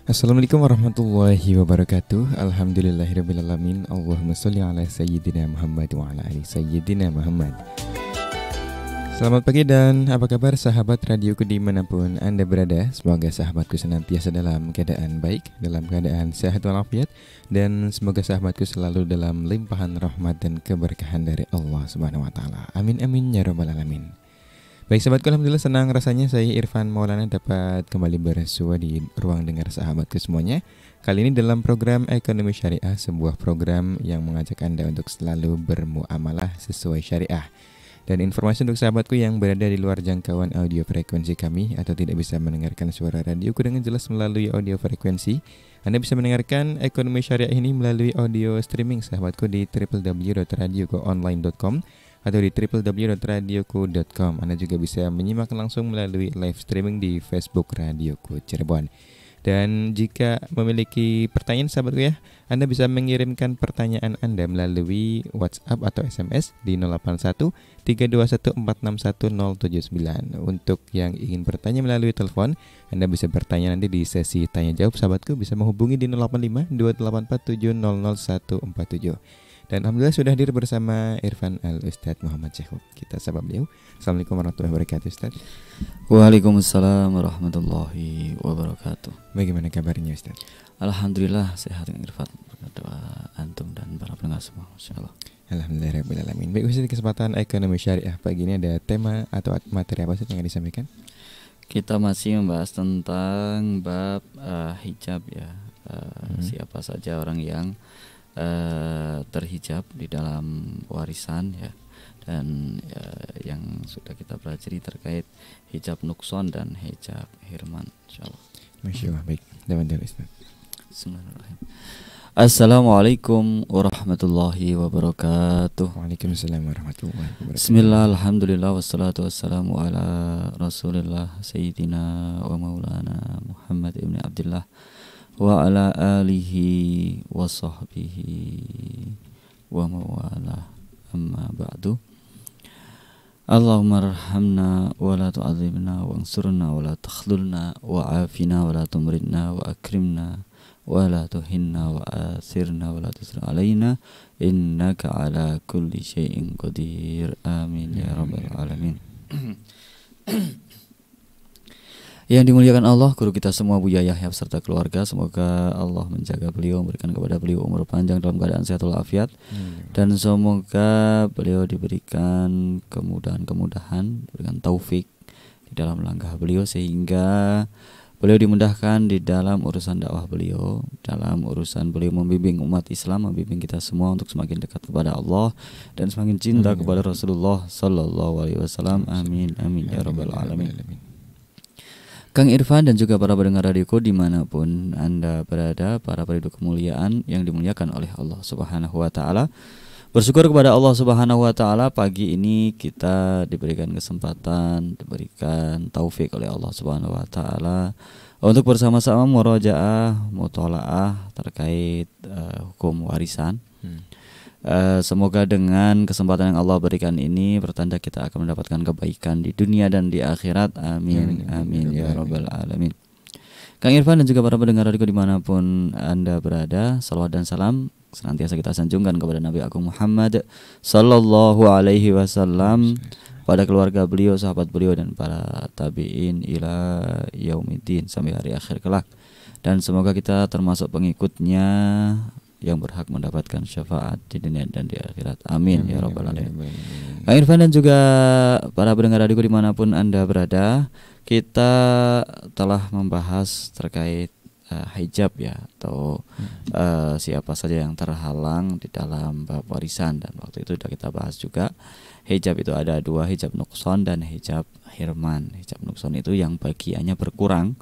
Assalamualaikum warahmatullahi wabarakatuh. Alhamdulillahirrabbilalamin. Allahumma sholli ala sayyidina Muhammad wa ala ali sayyidina Muhammad. Selamat pagi dan apa kabar sahabat radioku dimanapun Anda berada. Semoga sahabatku senantiasa dalam keadaan baik, dalam keadaan sehat walafiat, dan semoga sahabatku selalu dalam limpahan rahmat dan keberkahan dari Allah Subhanahu wa taala. Amin amin ya rabbal alamin. Baik sahabatku, alhamdulillah senang rasanya saya Irfan Maulana dapat kembali bersua di ruang dengar sahabatku semuanya. Kali ini dalam program Ekonomi Syariah, sebuah program yang mengajak Anda untuk selalu bermuamalah sesuai syariah. Dan informasi untuk sahabatku yang berada di luar jangkauan audio frekuensi kami atau tidak bisa mendengarkan suara radioku dengan jelas melalui audio frekuensi, Anda bisa mendengarkan Ekonomi Syariah ini melalui audio streaming sahabatku di www.radiokoonline.com atau di www.radioku.com. Anda juga bisa menyimak langsung melalui live streaming di Facebook Radioku Cirebon. Dan jika memiliki pertanyaan sahabatku ya, Anda bisa mengirimkan pertanyaan Anda melalui WhatsApp atau SMS di 081 321 461 079. Untuk yang ingin bertanya melalui telepon, Anda bisa bertanya nanti di sesi tanya jawab sahabatku, bisa menghubungi di 085 284 700 147. Dan alhamdulillah sudah hadir bersama Irfan Al-Ustadz Muhammad Syekh. Kita sapa beliau. Assalamualaikum warahmatullahi wabarakatuh, Ustadz. Waalaikumsalam warahmatullahi wabarakatuh. Bagaimana kabarnya, Ustadz? Alhamdulillah sehat Irfan. Berkat doa antum dan para pendengar semua, insyaallah. Alhamdulillahirrahmanirrahim. Baik, Ustadz, di kesempatan Ekonomi Syariah pagi ini ada tema atau materi apa sih yang disampaikan? Kita masih membahas tentang bab hijab ya. Siapa saja orang yang terhijab di dalam warisan ya, dan yang sudah kita pelajari terkait hijab nukson dan hijab hirman, insyaallah. Masya Allah. Baik, dapat Ustaz. Bismillahirrahmanirrahim. Assalamualaikum warahmatullahi wabarakatuh. Waalaikumsalam warahmatullahi wabarakatuh. Bismillah, alhamdulillah, wassalatu wassalamu ala rasulillah sayyidina wa maulana Muhammad ibn Abdullah wa ala alihi wa sahbihi wa mawala, amma ba'du. Allahumma arhamna wa la tu'adzibna wa ansurna wa la takhlulna wa afina wa la tumridna wa akrimna wa la tuhinna wa asirna wa la tusir alaina innaka ala kulli syai'in qadir. Amin ya rabbal alamin. Yang dimuliakan Allah, guru kita semua Buya Yahya beserta keluarga, semoga Allah menjaga beliau, memberikan kepada beliau umur panjang dalam keadaan sehat walafiat, dan semoga beliau diberikan kemudahan-kemudahan, diberikan taufik di dalam langkah beliau, sehingga beliau dimudahkan di dalam urusan dakwah beliau, dalam urusan beliau membimbing umat Islam, membimbing kita semua untuk semakin dekat kepada Allah dan semakin cinta kepada Rasulullah Sallallahu Alaihi Wasallam. Amin amin ya rabbal alamin. Kang Irfan dan juga para pendengar radioku dimanapun Anda berada, para penduduk kemuliaan yang dimuliakan oleh Allah Subhanahu wa taala. Bersyukur kepada Allah Subhanahu wa taala, pagi ini kita diberikan kesempatan, diberikan taufik oleh Allah Subhanahu wa taala untuk bersama-sama murajaah, mutolaah terkait hukum warisan. Semoga dengan kesempatan yang Allah berikan ini pertanda kita akan mendapatkan kebaikan di dunia dan di akhirat. Amin amin ya rabbal alamin. Kang Irfan dan juga para pendengar radio dimanapun Anda berada, salawat dan salam senantiasa kita sanjungkan kepada Nabi Agung Muhammad Sallallahu Alaihi Wasallam, pada keluarga beliau, sahabat beliau, dan para tabi'in ila yaumiddin, sampai hari akhir kelak. Dan semoga kita termasuk pengikutnya yang berhak mendapatkan syafaat di dunia dan di akhirat. Amin ya rabbal alamin. Kang Irfan dan juga para pendengar radio dimanapun Anda berada, kita telah membahas terkait hijab ya, atau siapa saja yang terhalang di dalam bab warisan, dan waktu itu sudah kita bahas juga hijab itu ada dua, hijab nukson dan hijab hirman. Hijab nukson itu yang bagiannya berkurang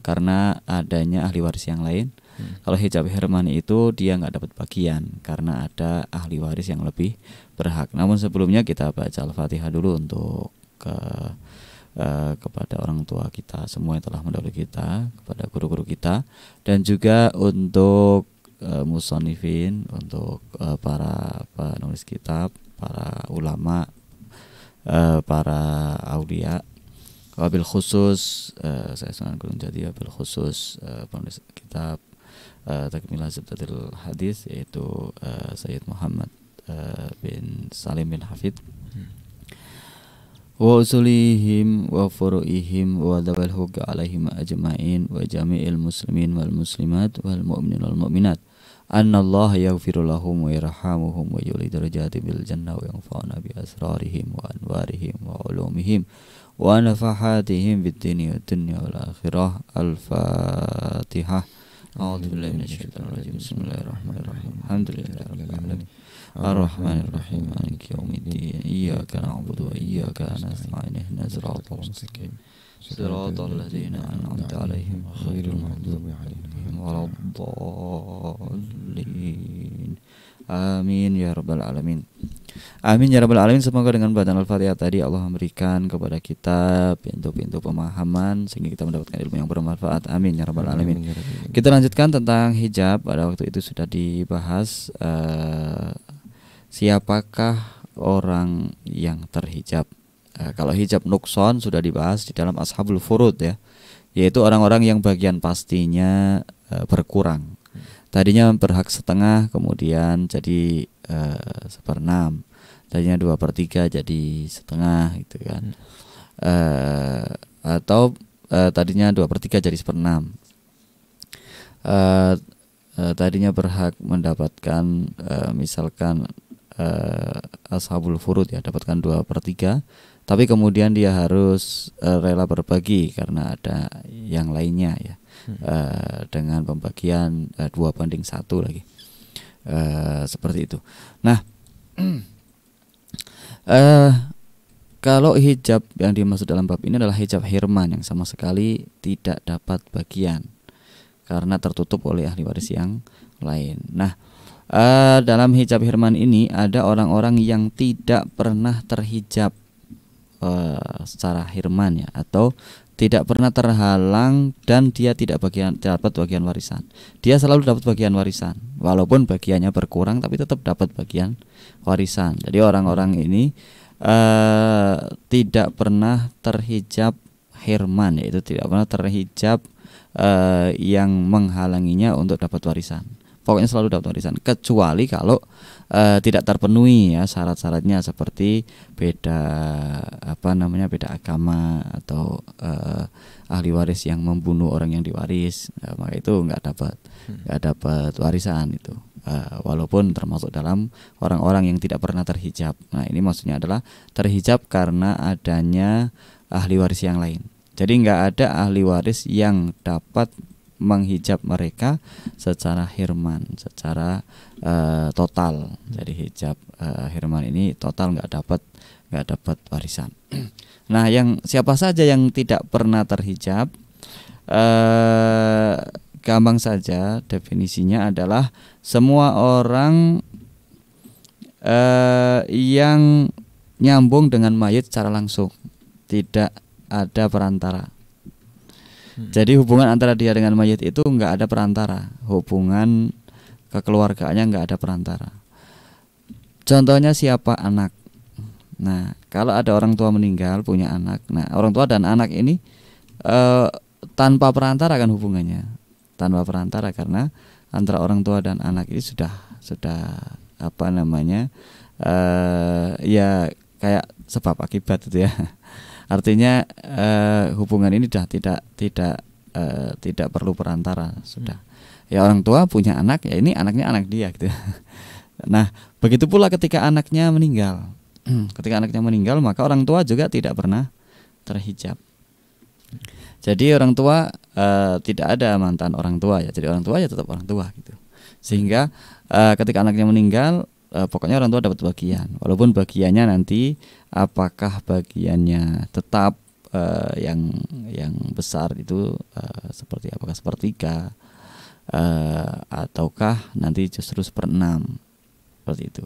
karena adanya ahli waris yang lain. Kalau hijab hirman itu dia nggak dapat bagian karena ada ahli waris yang lebih berhak. Namun sebelumnya kita baca Al-Fatihah dulu untuk kepada orang tua kita semua yang telah mendahului kita, kepada guru-guru kita, dan juga untuk musonifin, untuk para penulis kitab, para ulama, para aulia, Wabil khusus saya Sunan Gunung Jati, wabil khusus penulis kitab Takmilah Zubdatil Hadis, yaitu Sayyid Muhammad bin Salim bin Hafid. Wa usulihim wa furu'ihim wa dawal hugga alaihim ajma'in wa jami'il muslimin wal muslimat wal mu'minin wal mu'minat anna Allah yaghfiru lahum wa yarhamuhum wa yuli darajati bil jannah wa yanfa'una bi asrarihim wa anwarihim wa ulumihim wa nafahatihim bid dunya wal akhirah. Al-Fatihah. A'udzu billahi minasyaitonir rajim. Bismillahirrahmanirrahim. Alhamdulillahirabbil alamin. Ar-Rahmanir-Rahim. Maliki yaumiddin. Iyyaka na'budu wa iyyaka nasta'in. Ihdinas siratal mustaqim. Siratal ladzina an'amta 'alaihim ghairil maghdubi 'alaihim waladdallin. Amin ya rabbal alamin. Amin ya rabbal alamin. Semoga dengan bacaan Al-Fatihah tadi Allah memberikan kepada kita pintu-pintu pemahaman sehingga kita mendapatkan ilmu yang bermanfaat. Amin ya rabbal alamin. Kita lanjutkan tentang hijab. Pada waktu itu sudah dibahas siapakah orang yang terhijab. Kalau hijab nukson sudah dibahas di dalam Ashabul Furud ya, yaitu orang-orang yang bagian pastinya berkurang. Tadinya berhak setengah, kemudian jadi 1/6. Tadinya 2/3 jadi setengah gitu kan. Atau tadinya 2/3 jadi 1/6. Tadinya berhak mendapatkan misalkan Ashabul Furud ya, dapatkan 2/3, tapi kemudian dia harus rela berbagi karena ada yang lainnya ya, dengan pembagian 2/1 lagi, seperti itu. Nah, kalau hijab yang dimaksud dalam bab ini adalah hijab hirman yang sama sekali tidak dapat bagian karena tertutup oleh ahli waris yang lain. Nah, dalam hijab hirman ini ada orang-orang yang tidak pernah terhijab secara hirman ya, atau tidak pernah terhalang dan dia tidak dapat bagian warisan. Dia selalu dapat bagian warisan walaupun bagiannya berkurang, tapi tetap dapat bagian warisan. Jadi orang-orang ini tidak pernah terhijab hirman, yaitu tidak pernah terhijab yang menghalanginya untuk dapat warisan. Pokoknya selalu dapat warisan, kecuali kalau tidak terpenuhi ya syarat-syaratnya, seperti beda agama atau ahli waris yang membunuh orang yang diwaris, maka itu nggak dapat warisan itu, walaupun termasuk dalam orang-orang yang tidak pernah terhijab. Nah, ini maksudnya adalah terhijab karena adanya ahli waris yang lain. Jadi nggak ada ahli waris yang dapat menghijab mereka secara hirman, secara total. Jadi hijab hirman ini total nggak dapat warisan. Nah, yang siapa saja yang tidak pernah terhijab, gampang saja definisinya adalah semua orang yang nyambung dengan mayit secara langsung, tidak ada perantara. Jadi hubungan antara dia dengan mayit itu nggak ada perantara, hubungan kekeluargaannya nggak ada perantara. Contohnya siapa? Anak. Nah, kalau ada orang tua meninggal punya anak, nah orang tua dan anak ini tanpa perantara kan hubungannya, tanpa perantara, karena antara orang tua dan anak ini sudah ya kayak sebab akibat itu ya. Artinya hubungan ini sudah tidak perlu perantara sudah. Ya orang tua punya anak, ya ini anaknya anak dia gitu. Nah, begitu pula ketika anaknya meninggal. Ketika anaknya meninggal, maka orang tua juga tidak pernah terhijab. Jadi orang tua tidak ada mantan orang tua ya. Jadi orang tua ya tetap orang tua gitu. Sehingga ketika anaknya meninggal, pokoknya orang tua dapat bagian, walaupun bagiannya nanti apakah bagiannya tetap yang besar itu seperti apakah 1/3 ataukah nanti justru 1/6 seperti itu.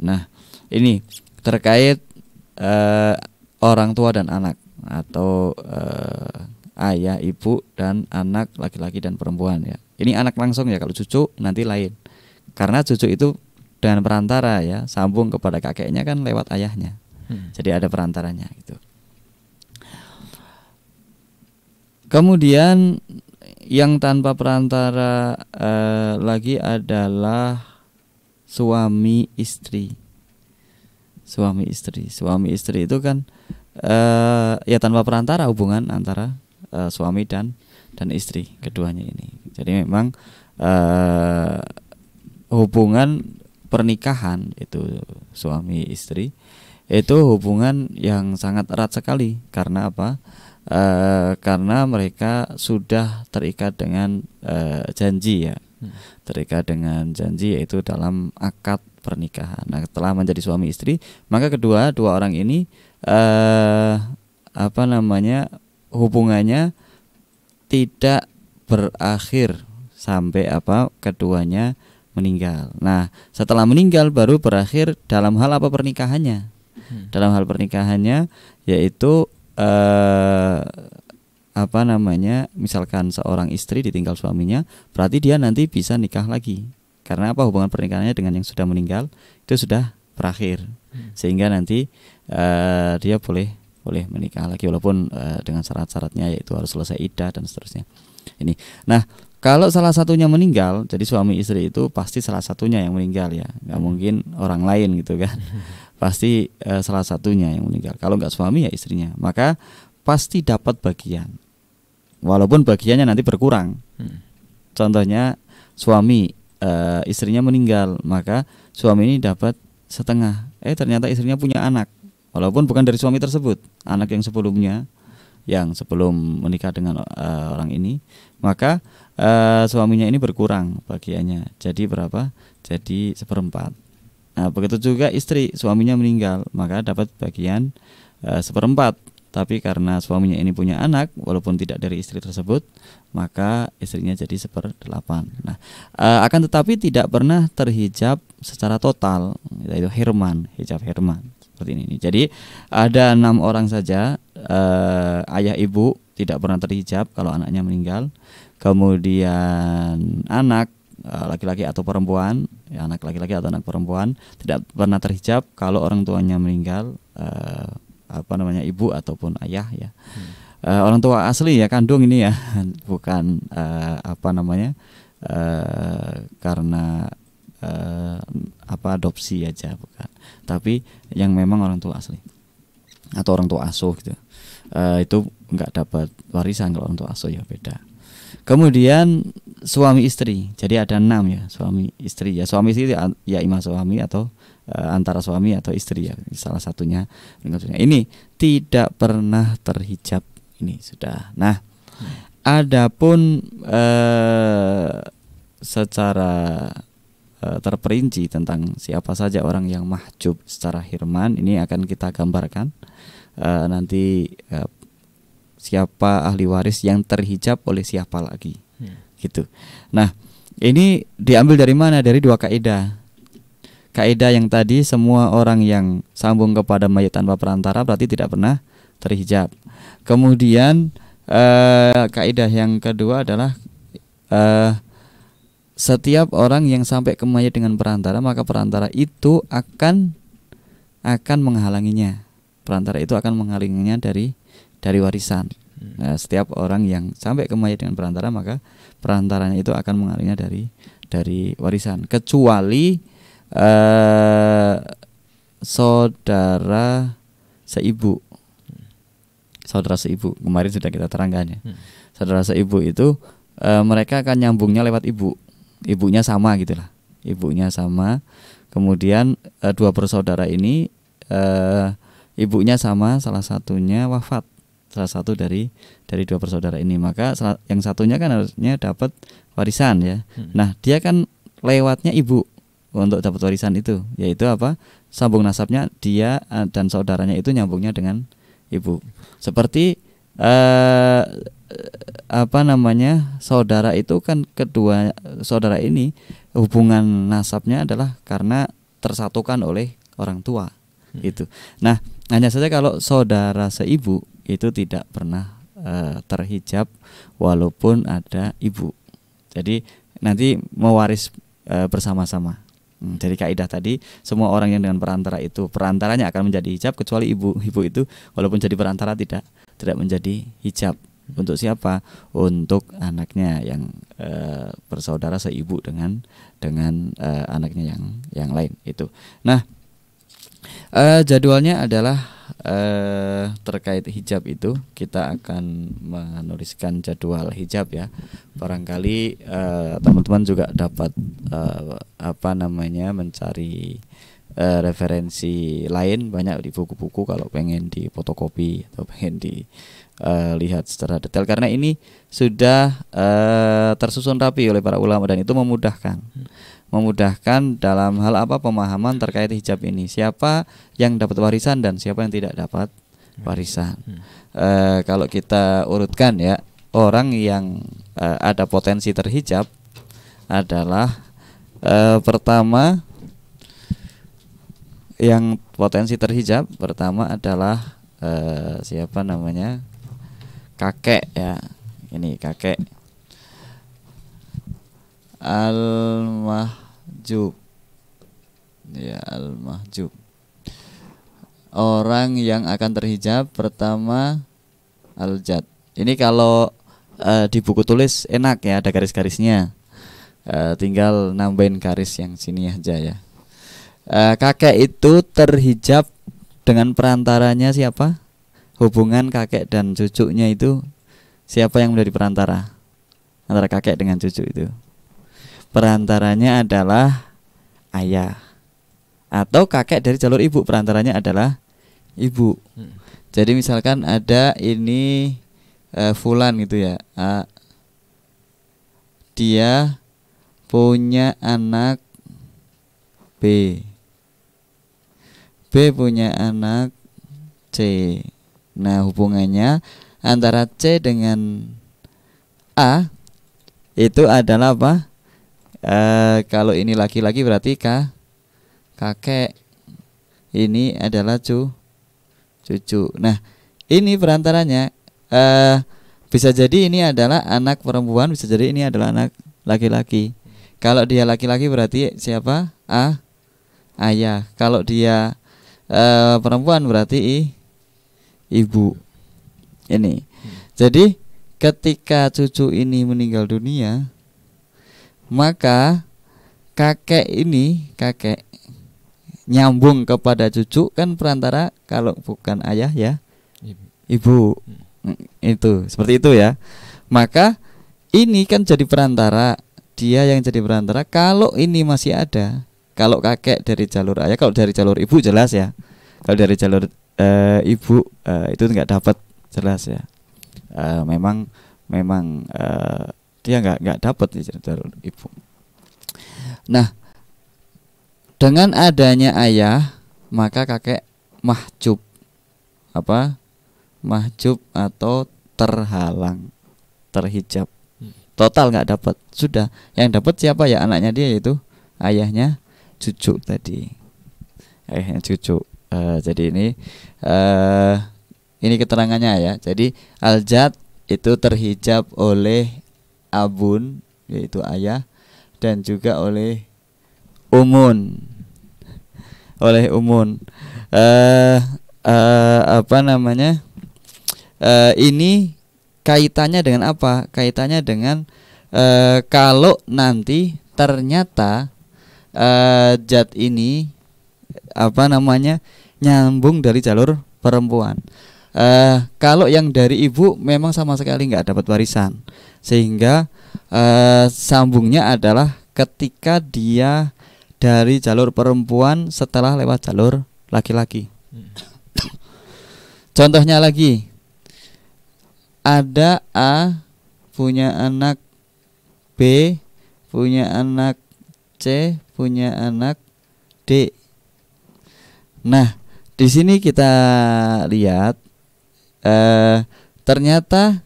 Nah, ini terkait orang tua dan anak, atau ayah, ibu dan anak laki-laki dan perempuan ya. Ini anak langsung ya, kalau cucu nanti lain, karena cucu itu dengan perantara ya, sambung kepada kakeknya kan lewat ayahnya. Jadi ada perantaranya gitu. Kemudian yang tanpa perantara lagi adalah suami istri. Suami istri itu kan ya tanpa perantara hubungan antara suami dan istri keduanya ini. Jadi memang hubungan pernikahan itu suami istri itu hubungan yang sangat erat sekali. Karena apa? Karena mereka sudah terikat dengan janji ya, terikat dengan janji yaitu dalam akad pernikahan. Nah, setelah menjadi suami istri, maka dua orang ini hubungannya tidak berakhir sampai keduanya meninggal. Nah, setelah meninggal baru berakhir dalam hal pernikahannya. Dalam hal pernikahannya yaitu misalkan seorang istri ditinggal suaminya, berarti dia nanti bisa nikah lagi. Karena hubungan pernikahannya dengan yang sudah meninggal itu sudah berakhir, sehingga nanti dia boleh menikah lagi walaupun dengan syarat-syaratnya, yaitu harus selesai iddah dan seterusnya. Ini. Nah, kalau salah satunya meninggal, jadi suami istri itu pasti salah satunya yang meninggal ya, nggak mungkin orang lain gitu kan. Pasti salah satunya yang meninggal. Kalau nggak suami ya istrinya, maka pasti dapat bagian, walaupun bagiannya nanti berkurang. Contohnya suami istrinya meninggal, maka suami ini dapat setengah. Ternyata istrinya punya anak, walaupun bukan dari suami tersebut, anak yang sebelumnya, yang sebelum menikah dengan orang ini, maka suaminya ini berkurang bagiannya. Jadi berapa? Jadi 1/4. Nah, begitu juga istri, suaminya meninggal, maka dapat bagian 1/4. Tapi karena suaminya ini punya anak, walaupun tidak dari istri tersebut, maka istrinya jadi 1/8. Nah, akan tetapi tidak pernah terhijab secara total, yaitu hijab hirman seperti ini. Jadi ada 6 orang saja, ayah ibu tidak pernah terhijab kalau anaknya meninggal. Kemudian anak laki-laki atau perempuan, anak laki-laki atau anak perempuan tidak pernah terhijab kalau orang tuanya meninggal. Ibu ataupun ayah ya, orang tua asli ya, kandung ini ya, bukan karena adopsi aja, bukan, tapi yang memang orang tua asli atau orang tua asuh gitu, itu nggak dapat warisan. Kalau orang tua asuh ya beda. Kemudian suami istri, jadi ada 6 ya, suami istri ya. Suami istri ya imam suami atau antara suami atau istri ya, salah satunya. Ini tidak pernah terhijab, ini sudah. Nah, adapun secara terperinci tentang siapa saja orang yang mahjub secara hirman, ini akan kita gambarkan nanti. Siapa ahli waris yang terhijab oleh siapa lagi, gitu. Nah, ini diambil dari mana? Dari 2 kaidah. Kaidah yang tadi, semua orang yang sambung kepada mayit tanpa perantara berarti tidak pernah terhijab. Kemudian kaidah yang kedua adalah setiap orang yang sampai ke mayit dengan perantara, maka perantara itu akan menghalanginya. Perantara itu akan menghalanginya dari warisan. Nah, setiap orang yang sampai ke mayit dengan perantara, maka perantaranya itu akan menghalanginya dari warisan, kecuali saudara seibu. Kemarin sudah kita terangkan ya. Saudara seibu itu mereka akan nyambungnya lewat ibunya sama gitulah. Ibunya sama. Kemudian 2 bersaudara ini ibunya sama, salah satunya wafat, salah satu dari 2 bersaudara ini, maka yang satunya kan harusnya dapat warisan ya. Nah, dia kan lewatnya ibu untuk dapat warisan itu, yaitu sambung nasabnya dia dan saudaranya itu nyambungnya dengan ibu. Seperti saudara itu kan, kedua saudara ini hubungan nasabnya adalah karena tersatukan oleh orang tua. Itu. Nah, hanya saja kalau saudara seibu itu tidak pernah terhijab walaupun ada ibu. Jadi nanti mewaris bersama-sama. Dari kaidah tadi, semua orang yang dengan perantara itu, perantaranya akan menjadi hijab kecuali ibu. Ibu itu walaupun jadi perantara tidak menjadi hijab. Untuk siapa? Untuk anaknya yang bersaudara seibu dengan anaknya yang lain itu. Nah, jadwalnya adalah terkait hijab itu kita akan menuliskan jadwal hijab ya. Barangkali teman-teman juga dapat mencari referensi lain banyak di buku-buku kalau pengen di fotokopi atau pengen dilihat secara detail, karena ini sudah tersusun rapi oleh para ulama dan itu memudahkan dalam hal pemahaman terkait hijab ini, siapa yang dapat warisan dan siapa yang tidak dapat warisan. Kalau kita urutkan ya, orang yang ada potensi terhijab adalah pertama, yang potensi terhijab pertama adalah siapa namanya, kakek ya. Ini kakek al-mahjub ya, al-mahjub. Orang yang akan terhijab pertama al-jad. Ini kalau di buku tulis enak ya, ada garis-garisnya, tinggal nambahin garis yang sini aja ya. Kakek itu terhijab dengan perantaranya siapa? Hubungan kakek dan cucunya itu siapa yang menjadi perantara antara kakek dengan cucu itu? Perantaranya adalah ayah, atau kakek dari jalur ibu, perantaranya adalah ibu. Jadi misalkan ada ini fulan gitu ya, dia punya anak B, B punya anak C. Nah, hubungannya antara C dengan A itu adalah apa? Kalau ini laki-laki berarti kakek, ini adalah cucu. Nah, ini perantaranya bisa jadi ini adalah anak perempuan, bisa jadi ini adalah anak laki-laki. Kalau dia laki-laki berarti siapa? Ayah. Kalau dia perempuan berarti ibu. Ini. Jadi ketika cucu ini meninggal dunia, maka kakek nyambung kepada cucu, kan perantara kalau bukan ayah ya ibu. Itu seperti itu ya. Maka ini kan jadi perantara, dia yang jadi perantara kalau ini masih ada. Kalau kakek dari jalur ayah, kalau dari jalur ibu jelas ya. Kalau dari jalur ibu itu nggak dapat, jelas ya. Memang dia nggak dapat di jalur ibu. Nah, dengan adanya ayah, maka kakek mahjub. Apa? Mahjub atau terhalang, terhijab. Total nggak dapat. Sudah, yang dapat siapa ya? Anaknya dia, yaitu ayahnya cucu tadi. Ayahnya cucu. Jadi ini keterangannya ya. Jadi al-jad itu terhijab oleh abun, yaitu ayah, dan juga oleh umun. Ini kaitannya dengan apa? Kaitannya dengan kalau nanti ternyata jad ini nyambung dari jalur perempuan. Kalau yang dari ibu memang sama sekali nggak dapat warisan, sehingga sambungnya adalah ketika dia dari jalur perempuan setelah lewat jalur laki-laki. Contohnya lagi, ada A punya anak B, punya anak C, punya anak D. Nah, di sini kita lihat ternyata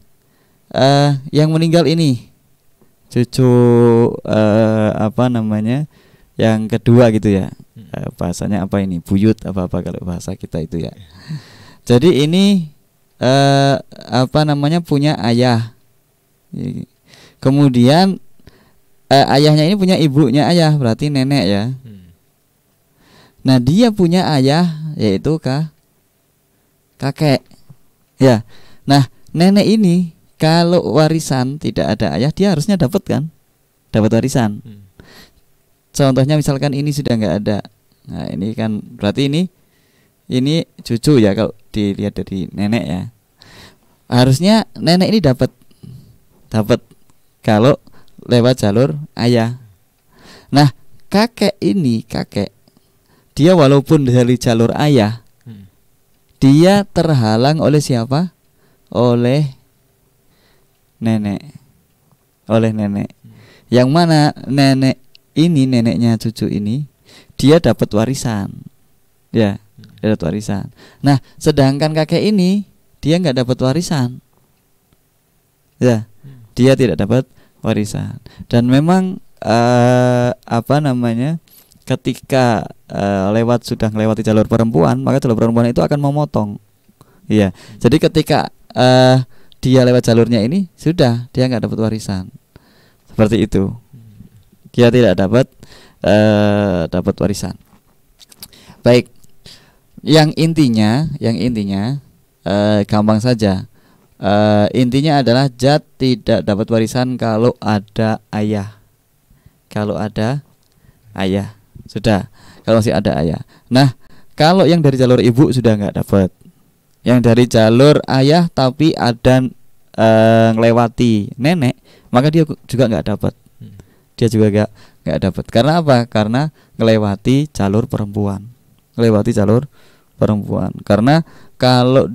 yang meninggal ini cucu yang kedua gitu ya. Bahasanya apa ini? Buyut apa kalau bahasa kita itu ya. Jadi ini punya ayah. Kemudian ayahnya ini punya ibunya ayah, berarti nenek ya. Nah, dia punya ayah yaitu kakek. Ya. Nah, nenek ini kalau warisan tidak ada ayah, dia harusnya dapat kan? Dapat warisan. Contohnya misalkan ini sudah nggak ada. Nah, ini kan berarti ini cucu ya kalau dilihat dari nenek ya. Harusnya nenek ini dapat kalau lewat jalur ayah. Nah, kakek dia walaupun dari jalur ayah, dia terhalang oleh siapa? Oleh nenek. Yang mana nenek ini, neneknya cucu ini, dia dapat warisan. Ya, dia dapat warisan. Nah, sedangkan kakek ini dia nggak dapat warisan. Ya, dia tidak dapat warisan. Dan memang ketika sudah melewati jalur perempuan, maka jalur perempuan itu akan memotong. Iya. Jadi ketika dia lewat jalurnya ini, sudah dia nggak dapat warisan. Seperti itu. Dia tidak dapat warisan. Baik. Yang intinya gampang saja. Intinya adalah jad tidak dapat warisan kalau ada ayah. Kalau ada ayah, sudah. Kalau masih ada ayah. Nah, kalau yang dari jalur ibu sudah nggak dapat. Yang dari jalur ayah tapi ada ngelewati nenek, maka dia juga nggak dapat. Dia juga nggak dapat. Karena apa? Karena ngelewati jalur perempuan. Karena kalau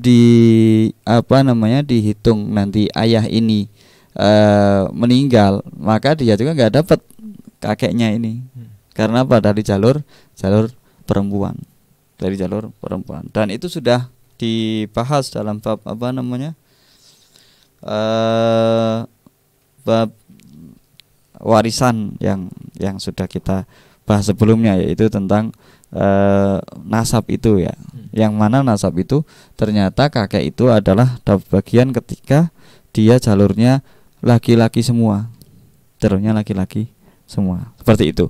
dihitung nanti ayah ini meninggal, maka dia juga nggak dapat kakeknya ini. Karena apa? Dari jalur perempuan. Dan itu sudah dibahas dalam bab bab warisan yang sudah kita bahas sebelumnya, yaitu tentang nasab itu ya. Yang mana nasab itu ternyata kakek itu adalah dapat bagian ketika dia jalurnya laki-laki semua. Seperti itu.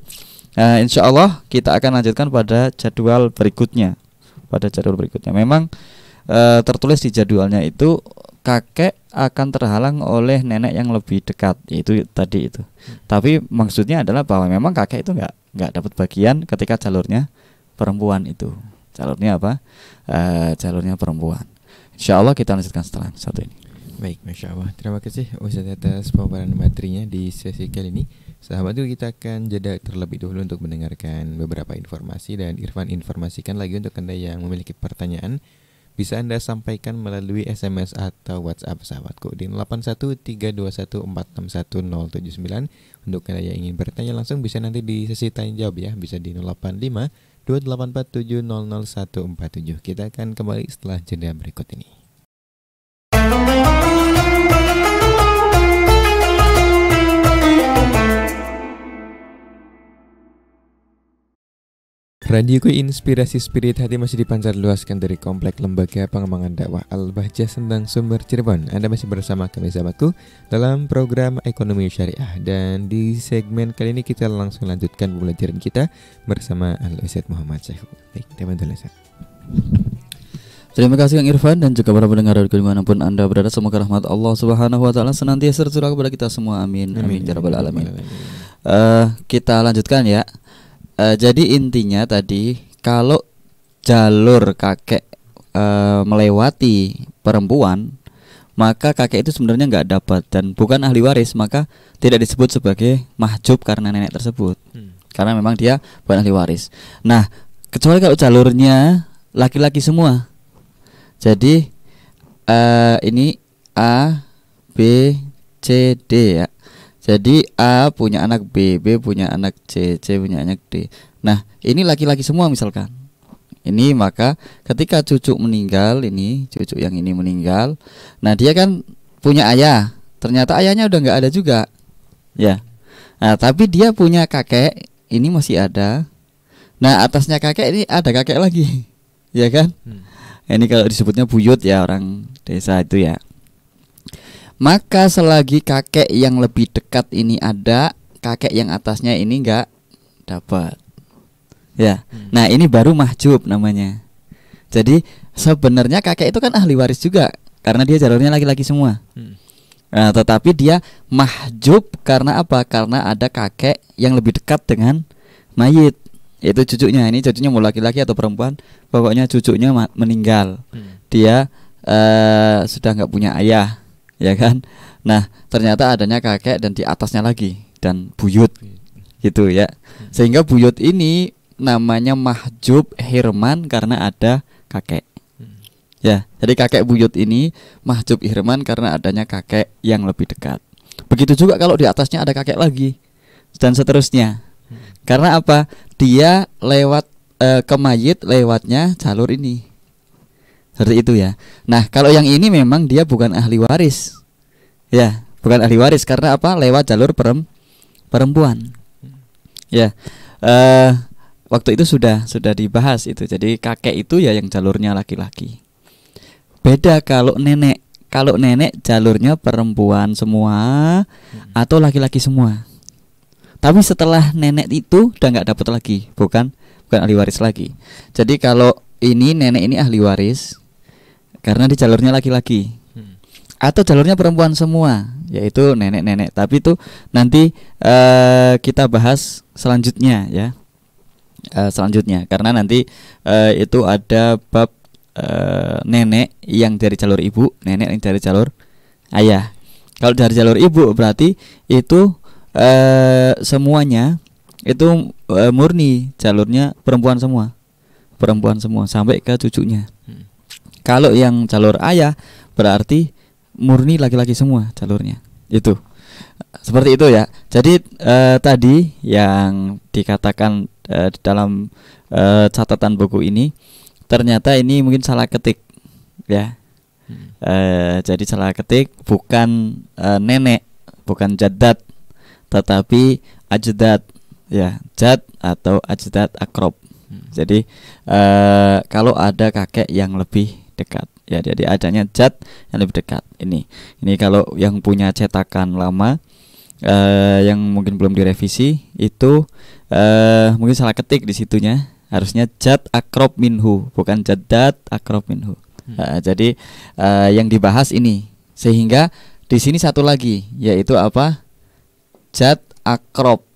Insya Allah kita akan lanjutkan pada jadwal berikutnya. Memang tertulis di jadwalnya itu kakek akan terhalang oleh nenek yang lebih dekat, itu tadi itu. Tapi maksudnya adalah bahwa memang kakek itu nggak dapat bagian ketika jalurnya perempuan itu. Jalurnya apa? Jalurnya perempuan. Insya Allah kita lanjutkan setelah satu ini. Baik, Masya Allah. Terima kasih Ustaz atas pemaparan materinya di sesi kali ini. Sahabat itu kita akan jeda terlebih dahulu untuk mendengarkan beberapa informasi, dan Irfan informasikan lagi untuk Anda yang memiliki pertanyaan, bisa Anda sampaikan melalui SMS atau WhatsApp sahabatku di 081321461079. Untuk Anda yang ingin bertanya langsung bisa nanti di sesi tanya jawab ya, bisa di 085284700147. Kita akan kembali setelah jeda berikut ini. Radioku Inspirasi Spirit Hati masih dipancar luaskan dari Komplek Lembaga Pengembangan Dakwah Al-Bahjah Sendang Sumber Cirebon. Anda masih bersama kami sahabatku dalam program Ekonomi Syariah, dan di segmen kali ini kita langsung lanjutkan pembelajaran kita bersama Al-Ustaz Muhammad Syahrul. Baik, teman-teman. Terima kasih Kang Irfan dan juga para pendengar dari dimanapun Anda berada. Semoga rahmat Allah Subhanahu Wa Taala senantiasa tercurah kepada kita semua. Amin. Amin ya rabbal alamin. Kita lanjutkan ya. Jadi intinya tadi, kalau jalur kakek melewati perempuan, maka kakek itu sebenarnya nggak dapat dan bukan ahli waris, maka tidak disebut sebagai mahjub karena nenek tersebut. Karena memang dia bukan ahli waris. Nah, kecuali kalau jalurnya laki-laki semua. Jadi ini A, B, C, D ya. Jadi A punya anak B, B punya anak C, C punya anak D. Nah, ini laki-laki semua misalkan. Ini maka ketika cucu meninggal, ini cucu yang ini meninggal, nah dia kan punya ayah. Ternyata ayahnya udah nggak ada juga, ya. Nah, tapi dia punya kakek, ini masih ada. Nah, atasnya kakek ini ada kakek lagi, ya kan? Ini kalau disebutnya buyut ya, orang desa itu ya. Maka selagi kakek yang lebih dekat ini ada, kakek yang atasnya ini enggak dapat. Ya. Nah, ini baru mahjub namanya. Jadi sebenarnya kakek itu kan ahli waris juga karena dia jalurnya laki-laki semua. Nah, tetapi dia mahjub karena apa? Karena ada kakek yang lebih dekat dengan mayit. Itu cucunya. Ini cucunya mau laki-laki atau perempuan, pokoknya cucunya meninggal. Dia sudah nggak punya ayah, ya kan? Nah, ternyata adanya kakek dan di atasnya lagi dan buyut, gitu ya. Sehingga buyut ini namanya mahjub hirman karena ada kakek. Ya, jadi kakek buyut ini mahjub ihraman karena adanya kakek yang lebih dekat. Begitu juga kalau di atasnya ada kakek lagi dan seterusnya. Karena apa? Dia lewat ke mayit lewatnya jalur ini. Seperti itu ya. Nah, kalau yang ini memang dia bukan ahli waris. Ya, bukan ahli waris karena apa? Lewat jalur perempuan. Ya. Waktu itu sudah dibahas itu. Jadi kakek itu ya yang jalurnya laki-laki. Beda kalau nenek. Kalau nenek jalurnya perempuan semua atau laki-laki semua. Tapi setelah nenek itu udah nggak dapat lagi, bukan ahli waris lagi. Jadi kalau ini nenek ini ahli waris karena di jalurnya laki-laki. Atau jalurnya perempuan semua, yaitu nenek-nenek. Tapi itu nanti kita bahas selanjutnya ya. Selanjutnya karena nanti itu ada bab nenek yang dari jalur ibu, nenek yang dari jalur ayah. Kalau dari jalur ibu berarti itu semuanya itu murni jalurnya perempuan semua sampai ke cucunya. Kalau yang jalur ayah berarti murni laki-laki semua jalurnya. Itu seperti itu ya. Jadi tadi yang dikatakan di dalam catatan buku ini ternyata ini mungkin salah ketik ya. Jadi salah ketik bukan nenek, bukan jadad, tetapi ajdad ya, jad atau ajdad akrob. Jadi kalau ada kakek yang lebih dekat ya, jadi adanya jad yang lebih dekat. Ini kalau yang punya cetakan lama yang mungkin belum direvisi itu mungkin salah ketik di situnya. Harusnya jad akrob minhu, bukan jadad akrob minhu. Jadi yang dibahas ini, sehingga di sini satu lagi yaitu apa? Jad akrob,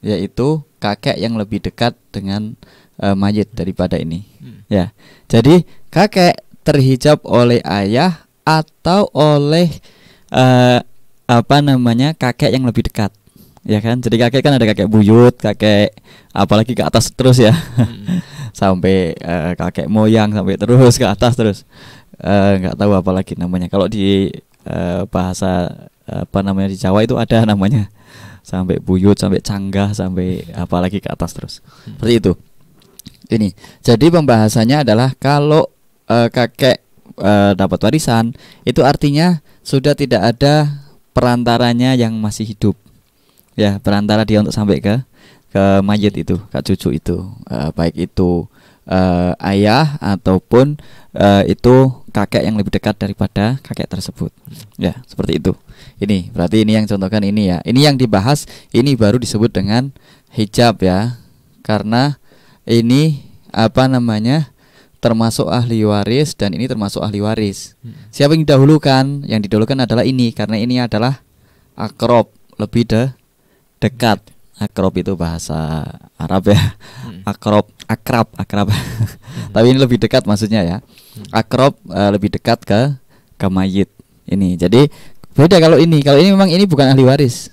yaitu kakek yang lebih dekat dengan mayit daripada ini. Ya, jadi kakek terhijab oleh ayah atau oleh kakek yang lebih dekat. Ya kan, jadi kakek kan ada kakek buyut, kakek apalagi ke atas terus ya, sampai kakek moyang sampai terus ke atas terus, nggak tahu apalagi namanya. Kalau di bahasa di Jawa itu ada namanya, sampai buyut, sampai canggah, sampai apalagi ke atas terus. Seperti itu. Ini. Jadi pembahasannya adalah kalau kakek dapat warisan, itu artinya sudah tidak ada perantaranya yang masih hidup. Ya, perantara dia untuk sampai ke mayit itu, ke cucu itu, baik itu ayah ataupun itu kakek yang lebih dekat daripada kakek tersebut. Ya, seperti itu. Ini berarti ini yang contohkan ini ya. Ini yang dibahas, ini baru disebut dengan hijab ya. Karena ini termasuk ahli waris dan ini termasuk ahli waris. Siapa yang didahulukan? Yang didahulukan adalah ini karena ini adalah akrob, lebih dekat. Akrob itu bahasa Arab ya. Akrab. Tapi ini lebih dekat maksudnya ya. Akrob lebih dekat ke mayit. Ini. Jadi beda kalau ini memang ini bukan ahli waris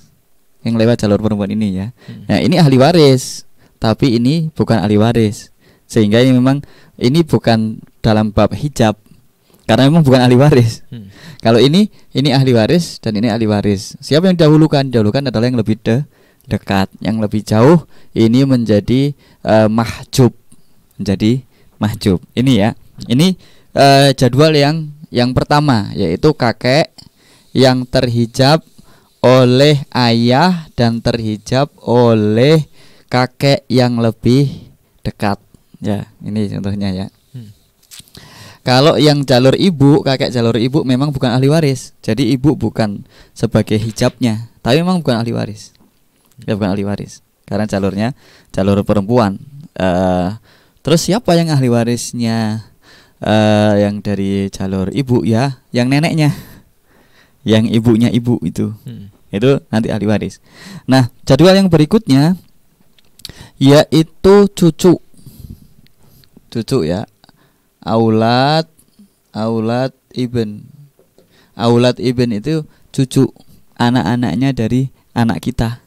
yang lewat jalur perempuan ini ya. Nah, ini ahli waris, tapi ini bukan ahli waris. Sehingga ini memang ini bukan dalam bab hijab karena memang bukan ahli waris. Kalau ini ahli waris dan ini ahli waris. Siapa yang didahulukan? Didahulukan adalah yang lebih dekat, yang lebih jauh. Ini menjadi mahjub, Ini ya. Ini jadwal yang pertama, yaitu kakek yang terhijab oleh ayah dan terhijab oleh kakek yang lebih dekat. Ya, ini contohnya ya. Kalau yang jalur ibu, kakek jalur ibu memang bukan ahli waris. Jadi ibu bukan sebagai hijabnya, tapi memang bukan ahli waris. Ya, bukan ahli waris karena jalur perempuan. Terus siapa yang ahli warisnya yang dari jalur ibu ya, yang neneknya, yang ibunya ibu itu nanti ahli waris. Nah, jadwal yang berikutnya yaitu cucu ya, aulad ibn. Aulad ibn itu cucu, anak-anaknya dari anak kita,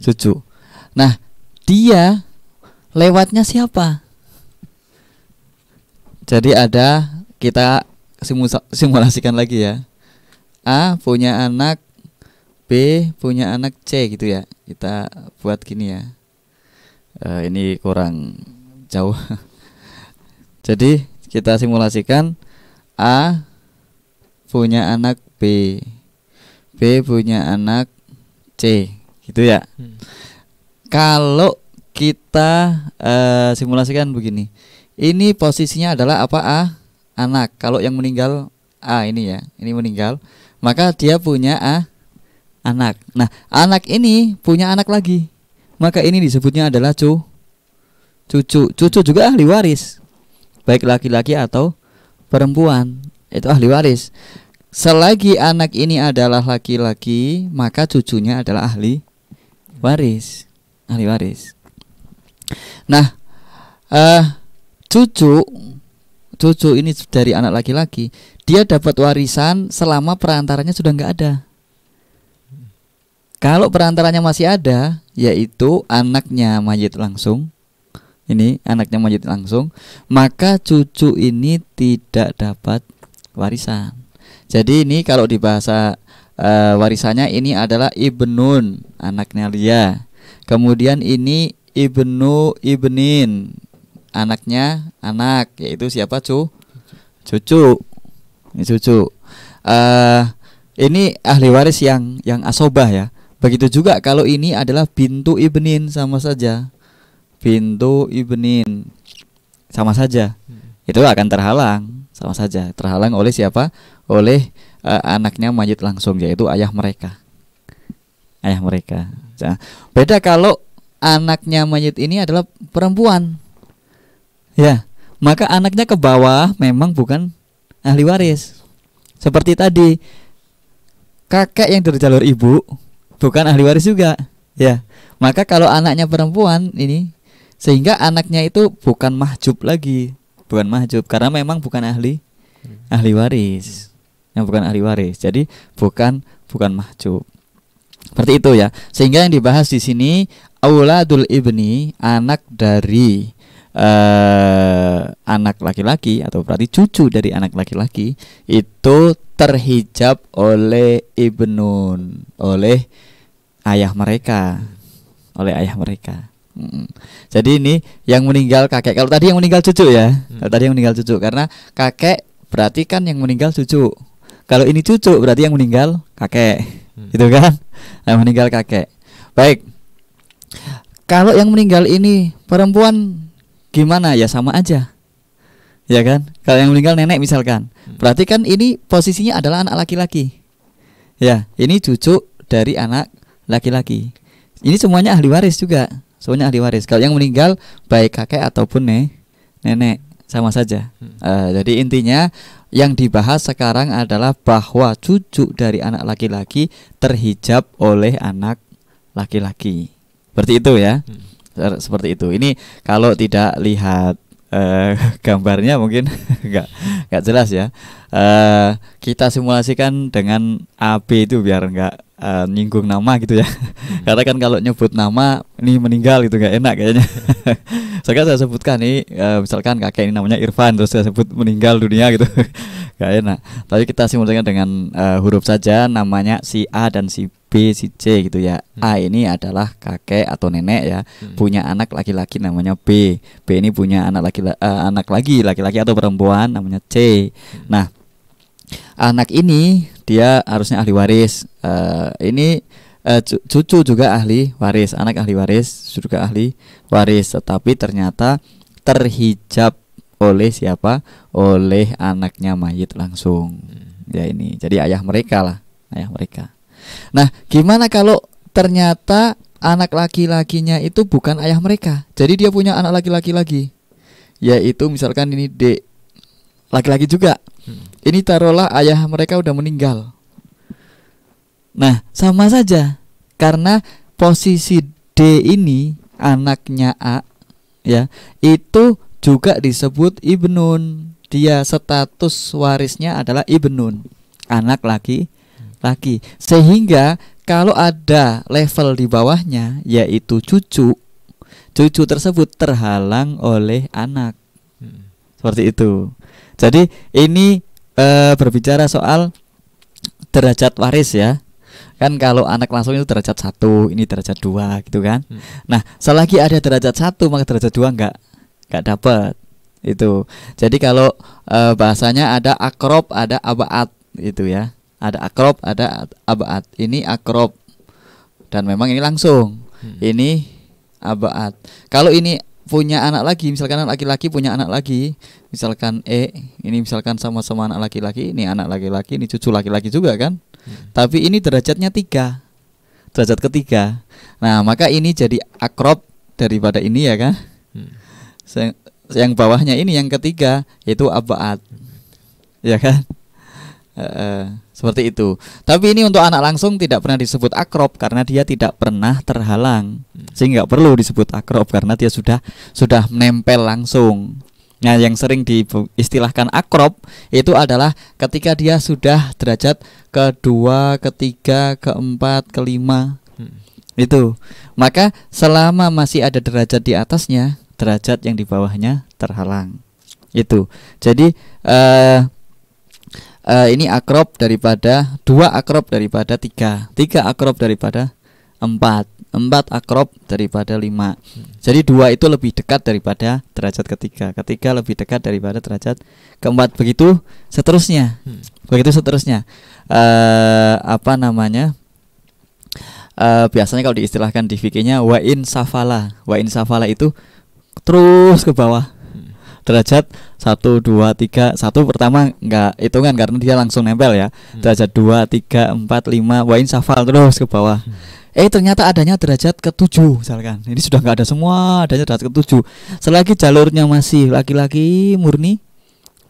cucu. Nah, dia lewatnya siapa? Jadi kita simulasikan lagi ya. A punya anak, B punya anak C gitu ya. Kita buat gini ya. Ini kurang jauh. Jadi kita simulasikan A punya anak B, B punya anak C, gitu ya. Kalau kita simulasikan begini, ini posisinya adalah apa? A anak. Kalau yang meninggal A ini ya, ini meninggal, maka dia punya A anak. Nah, anak ini punya anak lagi, maka ini disebutnya adalah cucu. Cucu juga ahli waris, baik laki-laki atau perempuan, itu ahli waris. Selagi anak ini adalah laki-laki, maka cucunya adalah ahli waris, ahli waris. Nah, cucu ini dari anak laki-laki, dia dapat warisan selama perantaranya sudah nggak ada. Kalau perantaranya masih ada, yaitu anaknya mayit langsung, ini anaknya mayit langsung, maka cucu ini tidak dapat warisan. Jadi ini kalau di bahasa warisannya ini adalah ibnun, anaknya dia. Kemudian ini ibnin, anaknya anak, yaitu siapa? Cucu. Ini cucu. Ini ahli waris yang asobah ya. Begitu juga kalau ini adalah bintu ibnin, sama saja. Bintu ibnin sama saja. Itu akan terhalang, sama saja. Terhalang oleh siapa? Oleh anaknya mayit langsung, yaitu ayah mereka. Ayah mereka. Nah, beda kalau anaknya mayit ini adalah perempuan. Ya, maka anaknya ke bawah memang bukan ahli waris. Seperti tadi, kakek yang dari jalur ibu bukan ahli waris juga. Ya, maka kalau anaknya perempuan ini, sehingga anaknya itu bukan mahjub lagi, bukan mahjub karena memang bukan ahli waris, yang bukan ahli waris. Jadi bukan mahjub. Seperti itu ya. Sehingga yang dibahas di sini auladul ibni, anak dari anak laki-laki, atau berarti cucu dari anak laki-laki, itu terhijab oleh ibnun, oleh ayah mereka, Jadi ini yang meninggal kakek. Kalau tadi yang meninggal cucu ya, tadi yang meninggal cucu, karena kakek berarti kan yang meninggal cucu. Kalau ini cucu berarti yang meninggal kakek, gitu kan? Yang meninggal kakek. Baik. Kalau yang meninggal ini perempuan, gimana? Ya sama aja, ya kan? Kalau yang meninggal nenek misalkan, berarti kan ini posisinya adalah anak laki-laki. Ya, ini cucu dari anak laki-laki. Ini semuanya ahli waris juga, semuanya ahli waris. Kalau yang meninggal baik kakek ataupun nenek, sama saja. Jadi intinya yang dibahas sekarang adalah bahwa cucu dari anak laki-laki terhijab oleh anak laki-laki. Seperti itu ya. Seperti itu. Ini kalau tidak lihat gambarnya mungkin nggak jelas ya. Kita simulasikan dengan AB itu biar nggak nyinggung nama gitu ya. Karena kan kalau nyebut nama ini meninggal gitu nggak enak kayaknya. Sekarang saya sebutkan nih, misalkan kakek ini namanya Irfan, terus saya sebut meninggal dunia gitu, nggak enak. Tapi kita simulasikan dengan huruf saja, namanya si A dan si B, si C gitu ya. A ini adalah kakek atau nenek ya, punya anak laki-laki namanya B. B ini punya anak laki-laki atau perempuan namanya C. Nah, anak ini dia harusnya ahli waris. Ini cucu juga ahli waris, anak ahli waris juga ahli waris, tetapi ternyata terhijab oleh siapa? Oleh anaknya mayit langsung. Ya ini, jadi ayah mereka lah, ayah mereka. Nah, gimana kalau ternyata anak laki-lakinya itu bukan ayah mereka? Jadi dia punya anak laki-laki lagi, yaitu misalkan ini D. laki-laki juga. Ini taruhlah ayah mereka udah meninggal. Nah, sama saja karena posisi D ini anaknya A ya, itu juga disebut ibnun. Dia status warisnya adalah ibnun, anak laki-laki. Sehingga kalau ada level di bawahnya yaitu cucu, cucu tersebut terhalang oleh anak. Seperti itu. Jadi ini berbicara soal derajat waris ya. Kan kalau anak langsung itu derajat 1, ini derajat 2 gitu kan. Nah, selagi ada derajat 1 maka derajat 2 enggak dapat. Itu. Jadi kalau bahasanya ada akrob, ada abaat itu ya. Ada akrob, ada abaat. Ini akrob dan memang ini langsung. Ini abaat. Kalau ini punya anak lagi, misalkan anak laki-laki punya anak lagi, misalkan ini misalkan sama-sama anak laki-laki, ini anak laki-laki, ini cucu laki-laki juga kan. Tapi ini derajatnya 3, derajat ketiga. Nah maka ini jadi akrob daripada ini ya kan. Yang bawahnya ini yang ketiga yaitu abaat, ya kan. Seperti itu. Tapi ini untuk anak langsung tidak pernah disebut akrob karena dia tidak pernah terhalang, sehingga perlu disebut akrob karena dia sudah menempel langsung. Nah yang sering diistilahkan akrob itu adalah ketika dia sudah derajat kedua, ketiga, keempat, kelima. Itu. Maka selama masih ada derajat di atasnya, derajat yang di bawahnya terhalang. Itu. Jadi ini akrob daripada 2, akrob daripada 3, 3 akrob daripada 4, 4 akrob daripada 5. Jadi 2 itu lebih dekat daripada derajat ketiga, ketiga lebih dekat daripada derajat keempat, begitu seterusnya. Begitu seterusnya. Biasanya kalau diistilahkan di fikihnya wa in safala. Wa in safala itu terus ke bawah. Derajat 1, 2, 3. 1 pertama enggak hitungan karena dia langsung nempel ya. Derajat 2, 3, 4, 5 wa in safal terus ke bawah. Ternyata adanya derajat ke-7 misalkan. Ini sudah enggak ada semua, adanya derajat ke-7. Selagi jalurnya masih laki-laki murni,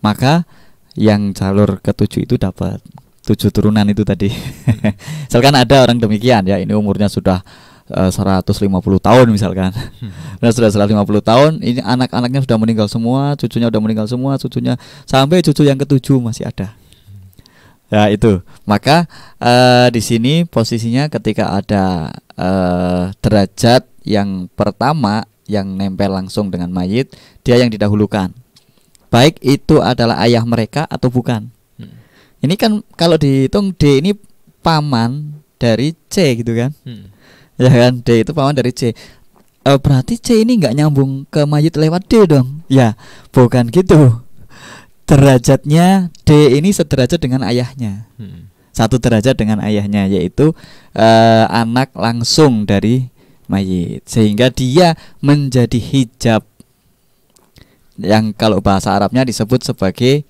maka yang jalur ke-7 itu dapat 7 turunan itu tadi. Misalkan ada orang demikian ya, ini umurnya sudah 150 tahun misalkan. Nah, sudah 150 tahun, ini anak-anaknya sudah meninggal semua, cucunya sudah meninggal semua, cucunya sampai cucu yang ke-7 masih ada. Ya itu. Maka di sini posisinya ketika ada derajat yang pertama yang nempel langsung dengan mayit, dia yang didahulukan. Baik itu adalah ayah mereka atau bukan. Ini kan kalau dihitung D ini paman dari C gitu kan. Ya kan, D itu paman dari C. Berarti C ini nggak nyambung ke mayit lewat D dong. Ya, bukan gitu. Derajatnya D ini sederajat dengan ayahnya. Satu derajat dengan ayahnya, yaitu anak langsung dari mayit. Sehingga dia menjadi hijab, yang kalau bahasa Arabnya disebut sebagai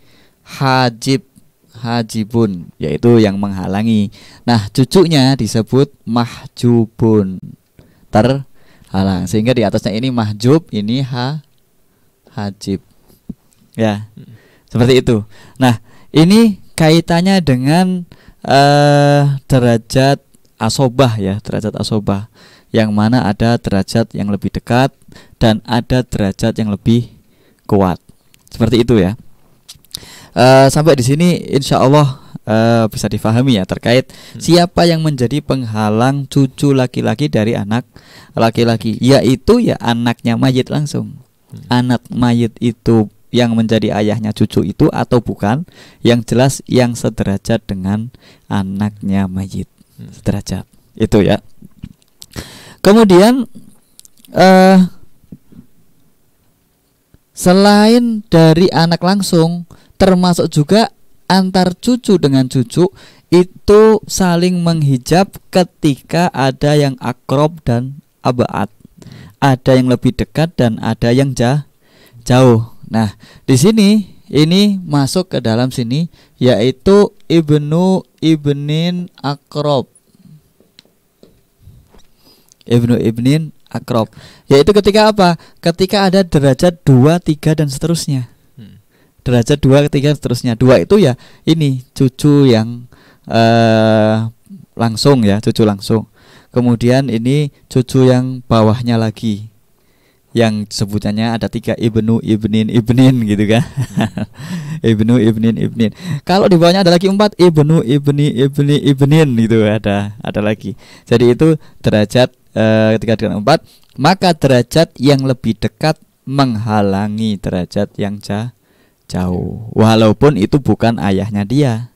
hajibun, yaitu yang menghalangi. Nah cucunya disebut mahjubun, terhalang. Sehingga di atasnya ini mahjub, ini hajib. Ya, seperti itu. Nah ini kaitannya dengan derajat asobah ya, derajat asobah, yang mana ada derajat yang lebih dekat dan ada derajat yang lebih kuat. Seperti itu ya. Sampai di sini insya Allah bisa difahami ya terkait siapa yang menjadi penghalang cucu laki-laki dari anak laki-laki, yaitu ya anaknya mayit langsung. Anak mayit itu yang menjadi ayahnya cucu itu atau bukan, yang jelas yang sederajat dengan anaknya mayit, sederajat itu ya. Kemudian selain dari anak langsung, termasuk juga antar cucu dengan cucu itu saling menghijab ketika ada yang akrob dan abaat, ada yang lebih dekat dan ada yang jauh. Nah, di sini ini masuk ke dalam sini, yaitu ibnin akrob. Ibnin akrob, yaitu ketika apa? Ketika ada derajat 2, 3 dan seterusnya. derajat 2, ketiga seterusnya. 2 itu ya ini cucu yang langsung ya, cucu langsung. Kemudian ini cucu yang bawahnya lagi, yang sebutannya ada 3, ibnu, ibnin, ibnin gitu kan. Ibnu, ibnin, ibnin. Kalau di bawahnya ada lagi 4, ibnu, ibni, ibni, ibnin gitu, ada lagi. Jadi itu derajat ketika dengan 4, maka derajat yang lebih dekat menghalangi derajat yang jauh, walaupun itu bukan ayahnya dia.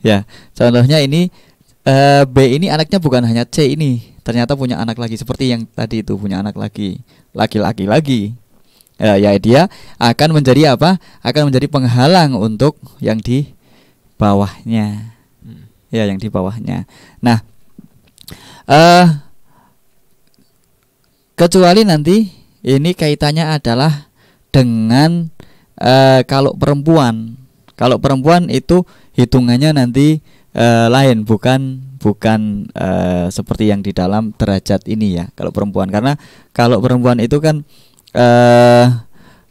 Ya, contohnya ini B ini anaknya bukan hanya C ini, ternyata punya anak lagi, seperti yang tadi itu punya anak lagi, laki-laki lagi. Ya dia akan menjadi apa? Akan menjadi penghalang untuk yang di bawahnya. Ya, yang di bawahnya. Nah, kecuali nanti ini kaitannya adalah dengan kalau perempuan. Kalau perempuan itu hitungannya nanti lain, bukan seperti yang di dalam derajat ini ya. Kalau perempuan, karena kalau perempuan itu kan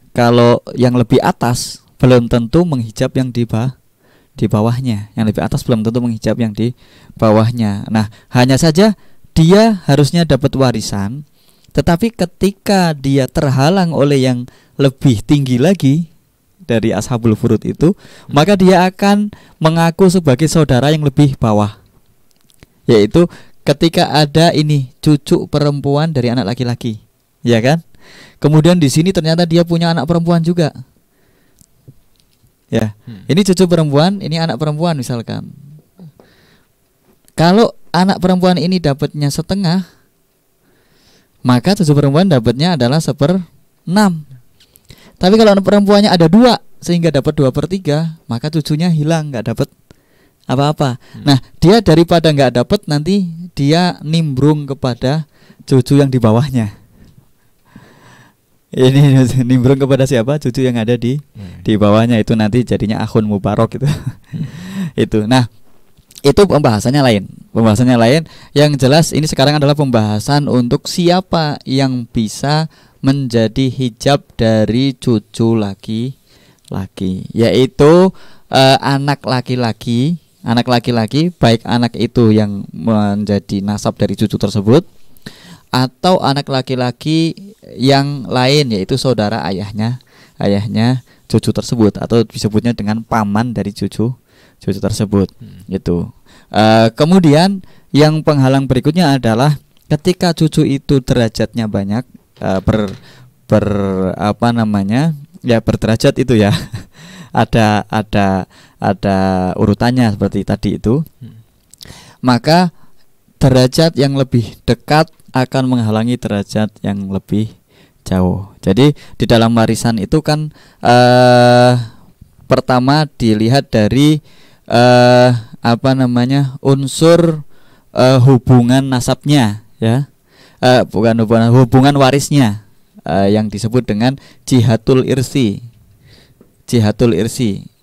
kalau yang lebih atas belum tentu menghijab yang di bawahnya. Yang lebih atas belum tentu menghijab yang di bawahnya. Nah, hanya saja dia harusnya dapat warisan, tetapi ketika dia terhalang oleh yang lebih tinggi lagi dari ashabul furud itu, maka dia akan mengaku sebagai saudara yang lebih bawah. Yaitu ketika ada ini cucu perempuan dari anak laki-laki, ya kan? Kemudian di sini ternyata dia punya anak perempuan juga. Ya, ini cucu perempuan, ini anak perempuan misalkan. Kalau anak perempuan ini dapatnya setengah, maka cucu perempuan dapatnya adalah 1/6. Tapi kalau anak perempuannya ada 2 sehingga dapat 2/3, maka cucunya hilang, nggak dapat apa-apa. Nah, dia daripada nggak dapat, nanti dia nimbrung kepada cucu yang di bawahnya. Ini nimbrung kepada siapa? Cucu yang ada di bawahnya, itu nanti jadinya akhun mubarok itu. Itu. Nah, itu pembahasannya lain. Pembahasannya lain. Yang jelas ini sekarang adalah pembahasan untuk siapa yang bisa menjadi hijab dari cucu laki-laki, yaitu anak laki-laki. Anak laki-laki, baik anak itu yang menjadi nasab dari cucu tersebut, atau anak laki-laki yang lain, yaitu saudara ayahnya cucu tersebut, atau disebutnya dengan paman dari cucu tersebut. Gitu. Kemudian yang penghalang berikutnya adalah ketika cucu itu derajatnya banyak, berderajat itu ya. ada urutannya seperti tadi itu. Maka derajat yang lebih dekat akan menghalangi derajat yang lebih jauh. Jadi di dalam warisan itu kan pertama dilihat dari unsur hubungan nasabnya ya. Hubungan warisnya yang disebut dengan jihatul irsi.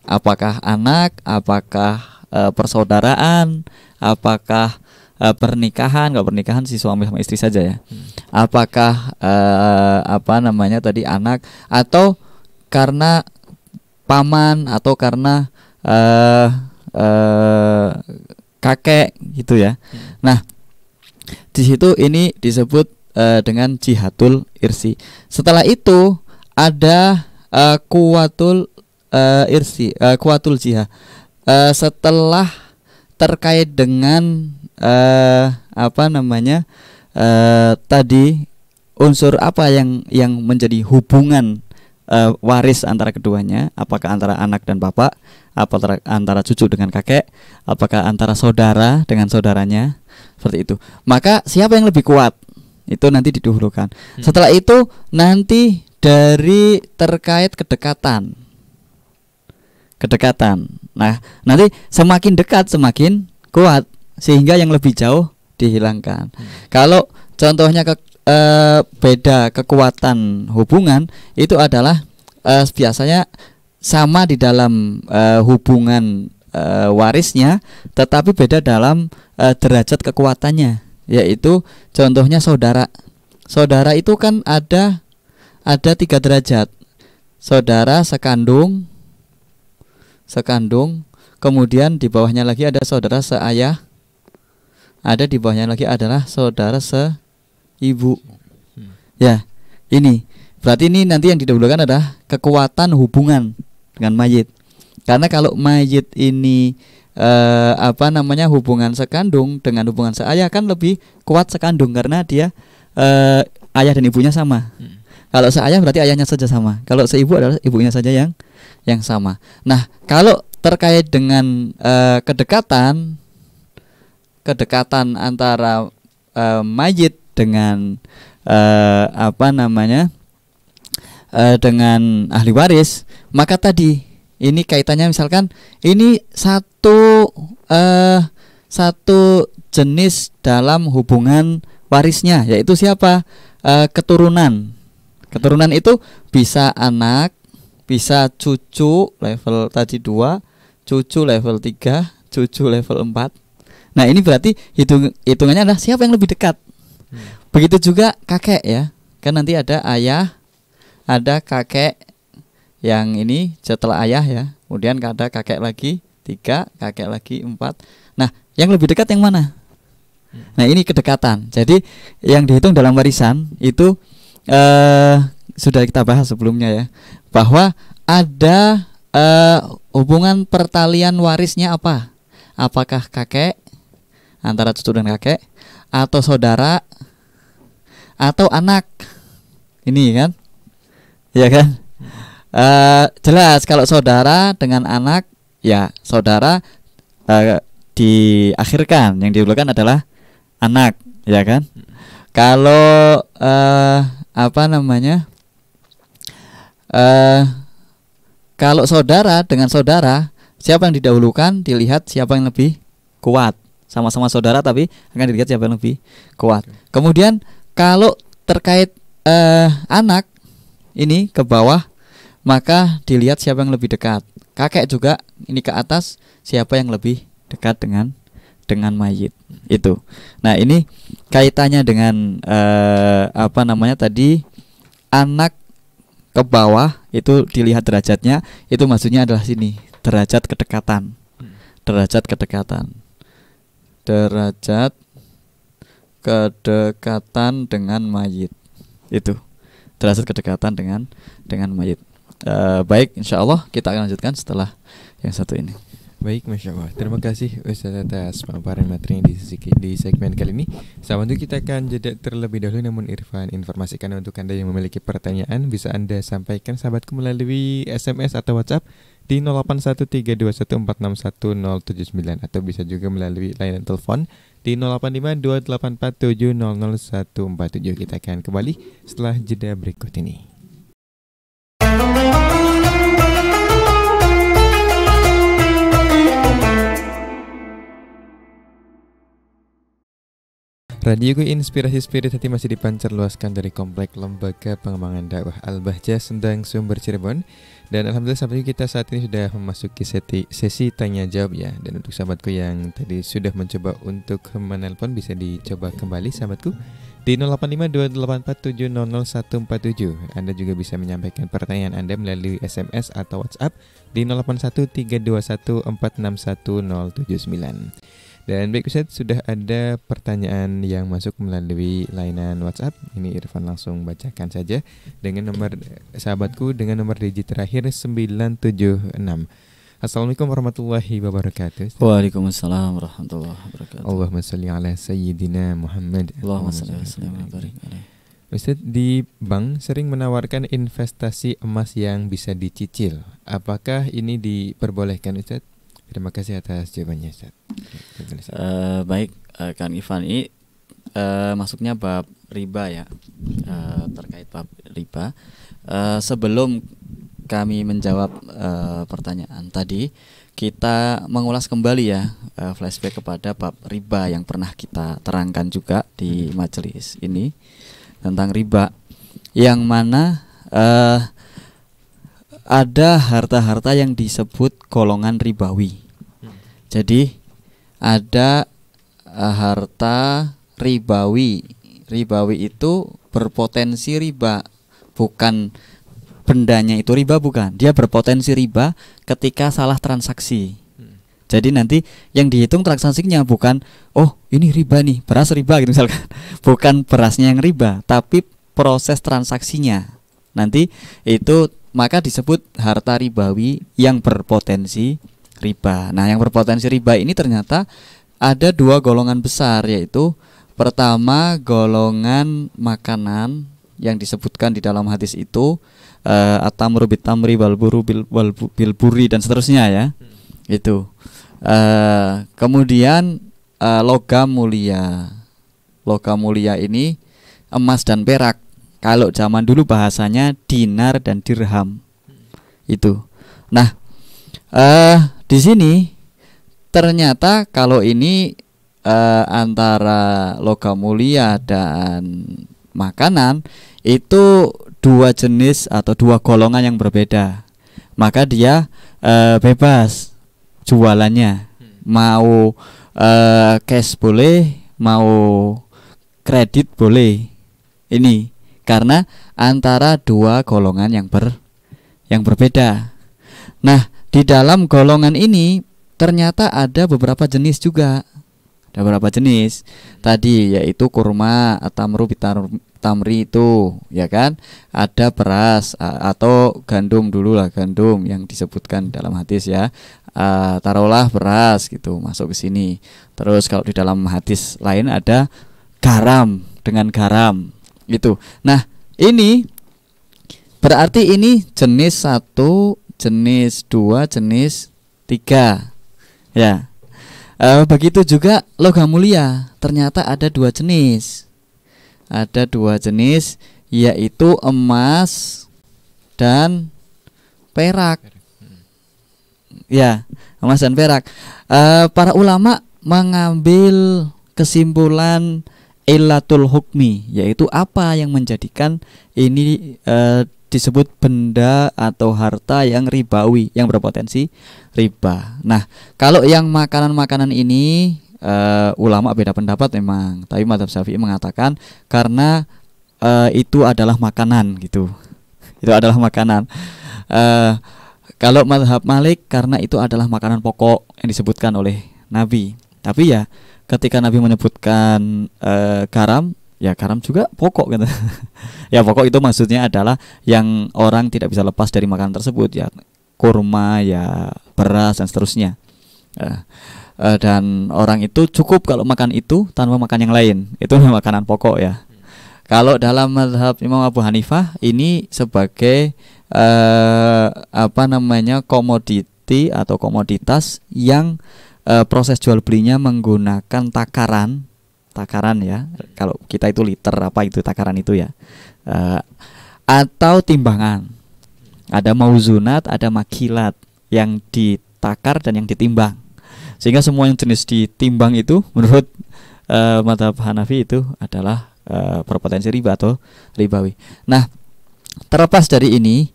Apakah anak, apakah persaudaraan, apakah pernikahan? Kalau pernikahan si suami sama istri saja ya. Apakah anak, atau karena paman, atau karena kakek gitu ya. Nah, di situ ini disebut dengan jihatul irsi. Setelah itu ada kuwatul kuwatul jihah. Setelah terkait dengan tadi unsur apa yang menjadi hubungan waris antara keduanya, apakah antara anak dan bapak, apakah antara cucu dengan kakek, apakah antara saudara dengan saudaranya, seperti itu. Maka siapa yang lebih kuat itu nanti didahulukan. Setelah itu nanti dari terkait kedekatan. Nah, nanti semakin dekat semakin kuat, sehingga yang lebih jauh dihilangkan. Kalau contohnya beda kekuatan hubungan itu adalah biasanya sama di dalam hubungan warisnya, tetapi beda dalam derajat kekuatannya. Yaitu contohnya saudara. Saudara itu kan ada 3 derajat. Saudara sekandung, sekandung, kemudian di bawahnya lagi ada saudara seayah, ada di bawahnya lagi adalah saudara seibu. Ya, ini berarti ini nanti yang didahulukan adalah kekuatan hubungan dengan mayit. Karena kalau mayit ini hubungan sekandung dengan hubungan seayah kan lebih kuat sekandung karena dia ayah dan ibunya sama. Kalau seayah berarti ayahnya saja sama. Kalau seibu adalah ibunya saja yang sama. Nah, kalau terkait dengan kedekatan antara mayit dengan dengan ahli waris, maka tadi ini kaitannya misalkan ini satu jenis dalam hubungan warisnya, yaitu siapa? Keturunan. Keturunan itu bisa anak, bisa cucu level tadi 2, cucu level 3, cucu level 4. Nah, ini berarti hitungannya adalah siapa yang lebih dekat. Begitu juga kakek ya. Kan nanti ada ayah, ada kakek yang ini setelah ayah ya. Kemudian ada kakek lagi 3, kakek lagi 4. Nah, yang lebih dekat yang mana? Nah, ini kedekatan. Jadi yang dihitung dalam warisan itu sudah kita bahas sebelumnya ya, bahwa ada hubungan pertalian warisnya apa? Apakah kakek, antara cucu dan kakek, atau saudara, atau anak? Ini kan, ya kan? Jelas kalau saudara dengan anak, ya saudara diakhirkan, yang didahulukan adalah anak, ya kan? Kalau kalau saudara dengan saudara, siapa yang didahulukan? Dilihat siapa yang lebih kuat. Sama-sama saudara tapi akan dilihat siapa yang lebih kuat. Kemudian kalau terkait anak ini ke bawah, maka dilihat siapa yang lebih dekat. Kakek juga ini ke atas, siapa yang lebih dekat dengan mayit itu. Nah, ini kaitannya dengan tadi anak ke bawah itu dilihat derajatnya, itu maksudnya adalah sini, derajat kedekatan. Derajat kedekatan. Derajat kedekatan dengan mayit. Itu. Derajat kedekatan dengan mayit. Baik, insyaallah kita akan lanjutkan setelah yang satu ini. Baik, Masya Allah. Terima kasih Ustaz atas pemaparan materi di segmen kali ini. Sama itu kita akan jeda terlebih dahulu, namun Irfan informasikan untuk Anda yang memiliki pertanyaan bisa Anda sampaikan sahabatku melalui SMS atau WhatsApp di 081321461079 atau bisa juga melalui layanan telepon di 085284700147. Kita akan kembali setelah jeda berikut ini. Radioku Inspirasi Spirit Hati masih dipancar luaskan dari Komplek Lembaga Pengembangan Dakwah Al-Bahjah Sendang Sumber Cirebon. Dan alhamdulillah sampai kita saat ini sudah memasuki sesi tanya jawab ya. Dan untuk sahabatku yang tadi sudah mencoba untuk menelpon, bisa dicoba kembali sahabatku di 085284700147. Anda juga bisa menyampaikan pertanyaan Anda melalui SMS atau WhatsApp di 081321461079. Dan baik Ustaz, sudah ada pertanyaan yang masuk melalui layanan WhatsApp. Ini Irfan langsung bacakan saja dengan nomor sahabatku dengan nomor digit terakhir 976. Assalamualaikum warahmatullahi wabarakatuh. Waalaikumsalam warahmatullahi wabarakatuh. Allahumma sholli ala sayyidina Muhammad. Allahumma sholli ala sayyidina Muhammad. Ustaz, di bank sering menawarkan investasi emas yang bisa dicicil. Apakah ini diperbolehkan Ustaz? Terima kasih atas jawabannya Ustaz. Baik, Kang Ivan, ini masuknya bab riba ya, terkait bab riba. Sebelum kami menjawab pertanyaan tadi, kita mengulas kembali ya, flashback kepada bab riba yang pernah kita terangkan juga di majelis ini tentang riba, yang mana ada harta-harta yang disebut golongan ribawi. Jadi ada harta ribawi. Ribawi itu berpotensi riba, bukan bendanya itu riba bukan. Dia berpotensi riba ketika salah transaksi. Jadi nanti yang dihitung transaksinya bukan oh ini riba nih, beras riba gitu misalkan. Bukan berasnya yang riba, tapi proses transaksinya. Nanti itu maka disebut harta ribawi yang berpotensi riba. Nah, yang berpotensi riba ini ternyata ada dua golongan besar, yaitu pertama golongan makanan yang disebutkan di dalam hadis itu at-tamru bit-tamri wal buru bil buri dan seterusnya ya. Itu. Kemudian logam mulia. Logam mulia ini emas dan perak. Kalau zaman dulu bahasanya dinar dan dirham. Itu. Nah, di sini ternyata kalau ini antara logam mulia dan makanan itu dua jenis atau dua golongan yang berbeda. Maka dia bebas jualannya, mau cash boleh, mau kredit boleh. Ini karena antara dua golongan yang berbeda. Nah, di dalam golongan ini ternyata ada beberapa jenis juga. Ada beberapa jenis tadi, yaitu kurma, tamru tamri itu, ya kan? Ada beras atau gandum dulu lah, gandum yang disebutkan dalam hadis ya. Taruhlah beras gitu masuk ke sini. Terus kalau di dalam hadis lain ada garam dengan garam itu. Nah, ini berarti ini jenis 1, jenis 2, jenis 3. Ya. Begitu juga logam mulia. Ternyata ada dua jenis. Ada dua jenis, yaitu emas dan perak. Ya, emas dan perak. Para ulama mengambil kesimpulan illatul hukmi, yaitu apa yang menjadikan ini disebut benda atau harta yang ribawi, yang berpotensi riba. Nah, kalau yang makanan-makanan ini ulama beda pendapat memang, tapi mazhab Syafi'i mengatakan karena itu adalah makanan gitu. Itu adalah makanan. Kalau mazhab Malik karena itu adalah makanan pokok yang disebutkan oleh Nabi. Tapi ya ketika Nabi menyebutkan garam, ya garam juga pokok gitu. Ya pokok itu maksudnya adalah yang orang tidak bisa lepas dari makanan tersebut, ya kurma, ya beras dan seterusnya. Dan orang itu cukup kalau makan itu tanpa makan yang lain. Itu makanan pokok ya. Kalau dalam mazhab Imam Abu Hanifah ini sebagai komoditi atau komoditas yang proses jual belinya menggunakan takaran ya. Kalau kita itu liter, apa itu takaran itu ya, atau timbangan. Ada mauzunat, ada makilat yang ditakar dan yang ditimbang. Sehingga semua yang jenis ditimbang itu menurut mazhab Hanafi itu adalah berpotensi riba atau ribawi. Nah, terlepas dari ini,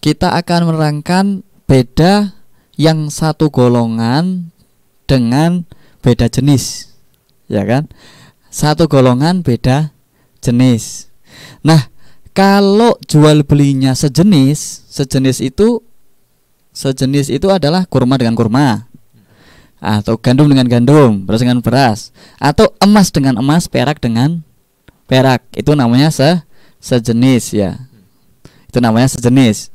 kita akan menerangkan beda yang satu golongan dengan beda jenis, ya kan? Satu golongan beda jenis. Nah, kalau jual belinya sejenis itu adalah kurma dengan kurma, atau gandum dengan gandum, beras dengan beras, atau emas dengan emas, perak dengan perak. Itu namanya sejenis ya. Itu namanya sejenis.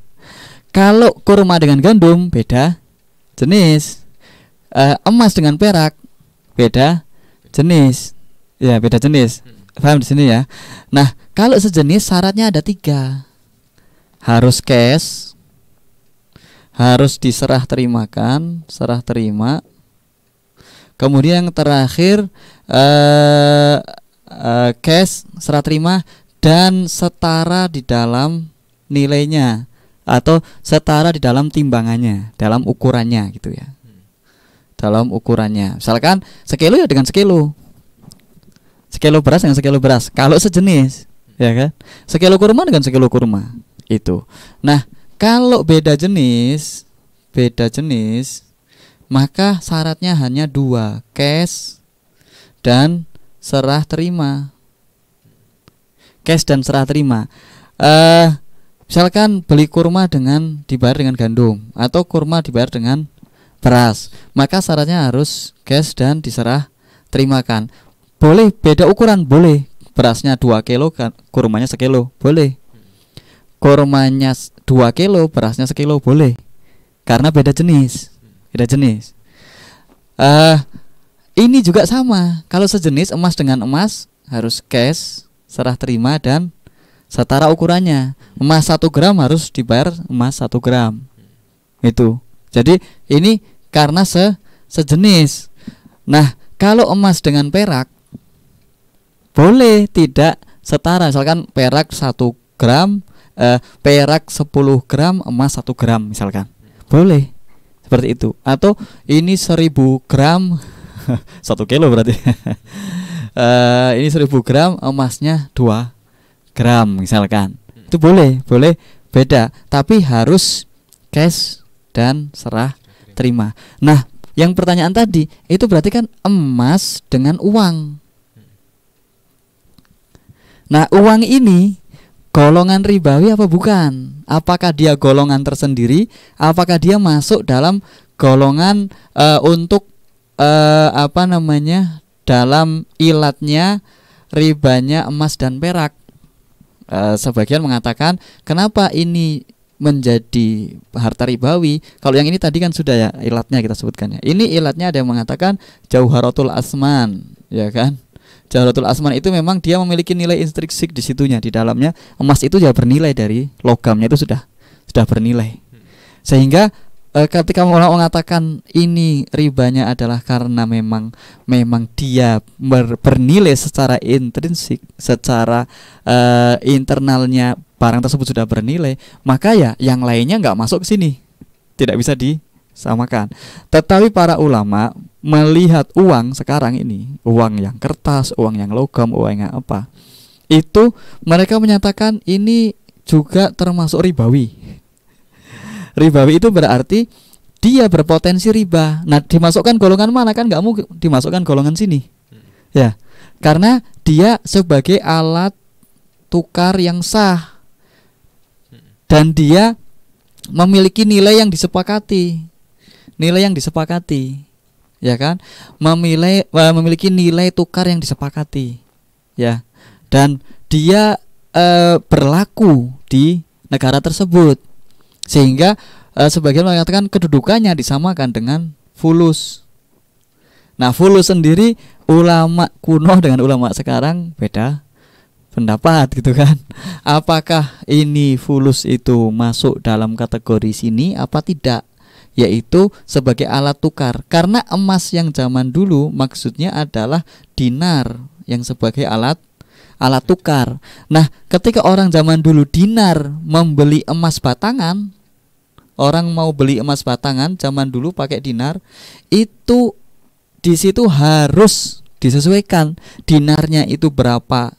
Kalau kurma dengan gandum beda jenis. Emas dengan perak beda jenis. Ya, beda jenis. Paham di sini ya. Nah, kalau sejenis syaratnya ada 3. Harus cash, harus diserah terimakan, serah terima. Kemudian yang terakhir cash, serah terima, dan setara di dalam nilainya atau setara di dalam timbangannya, dalam ukurannya gitu ya. Dalam ukurannya. Misalkan sekilo ya dengan sekilo. Sekilo beras dengan sekilo beras. Kalau sejenis, ya kan? Sekilo kurma dengan sekilo kurma. Itu. Nah, kalau beda jenis, maka syaratnya hanya 2, cash dan serah terima. Cash dan serah terima. Misalkan beli kurma dengan dibayar dengan gandum atau kurma dibayar dengan beras, maka syaratnya harus cash dan diserah terimakan. Boleh beda ukuran, boleh. Berasnya 2 kilo, kurmanya 1 kilo, boleh. Kurmanya 2 kilo, berasnya 1 kilo, boleh. Karena beda jenis. Beda jenis. Ini juga sama. Kalau sejenis emas dengan emas harus cash, serah terima dan setara ukurannya. Emas 1 gram harus dibayar emas 1 gram. Itu. Jadi ini karena sejenis. Nah, kalau emas dengan perak boleh tidak setara. Misalkan perak 1 gram, perak 10 gram, emas 1 gram misalkan. Boleh. Seperti itu. Atau ini 1000 gram 1 kilo berarti. Ini 1000 gram, emasnya 2 gram misalkan. Itu boleh beda, tapi harus cash dan serah terima. Nah, yang pertanyaan tadi itu berarti kan emas dengan uang. Nah, uang ini golongan ribawi apa bukan? Apakah dia golongan tersendiri? Apakah dia masuk dalam golongan untuk dalam ilatnya ribanya emas dan perak? Sebagian mengatakan kenapa ini menjadi harta ribawi. Kalau yang ini tadi kan sudah ya ilatnya kita sebutkan ya. Ini ilatnya ada yang mengatakan jauharatul asman, ya kan? Jauharatul asman itu memang dia memiliki nilai intrinsik di situnya, di dalamnya emas itu ya bernilai dari logamnya itu sudah bernilai. Sehingga ketika orang mengatakan ini ribanya adalah karena memang dia bernilai secara intrinsik, secara internalnya barang tersebut sudah bernilai, maka ya yang lainnya nggak masuk ke sini, tidak bisa disamakan. Tetapi para ulama melihat uang sekarang ini, uang yang kertas, uang yang logam, uang yang apa, itu mereka menyatakan ini juga termasuk ribawi. Ribawi itu berarti dia berpotensi riba. Nah, dimasukkan golongan mana? Kan nggak mungkin dimasukkan golongan sini, ya, karena dia sebagai alat tukar yang sah dan dia memiliki nilai yang disepakati, ya kan? Memiliki nilai tukar yang disepakati, ya, dan dia berlaku di negara tersebut. Sehingga sebagian mengatakan kedudukannya disamakan dengan fulus. Nah, fulus sendiri ulama kuno dengan ulama sekarang beda pendapat gitu kan. Apakah ini fulus itu masuk dalam kategori sini apa tidak? Yaitu sebagai alat tukar. Karena emas yang zaman dulu maksudnya adalah dinar yang sebagai alat tukar. Nah, ketika orang zaman dulu dinar membeli emas batangan, orang mau beli emas batangan zaman dulu pakai dinar, itu di situ harus disesuaikan dinarnya itu berapa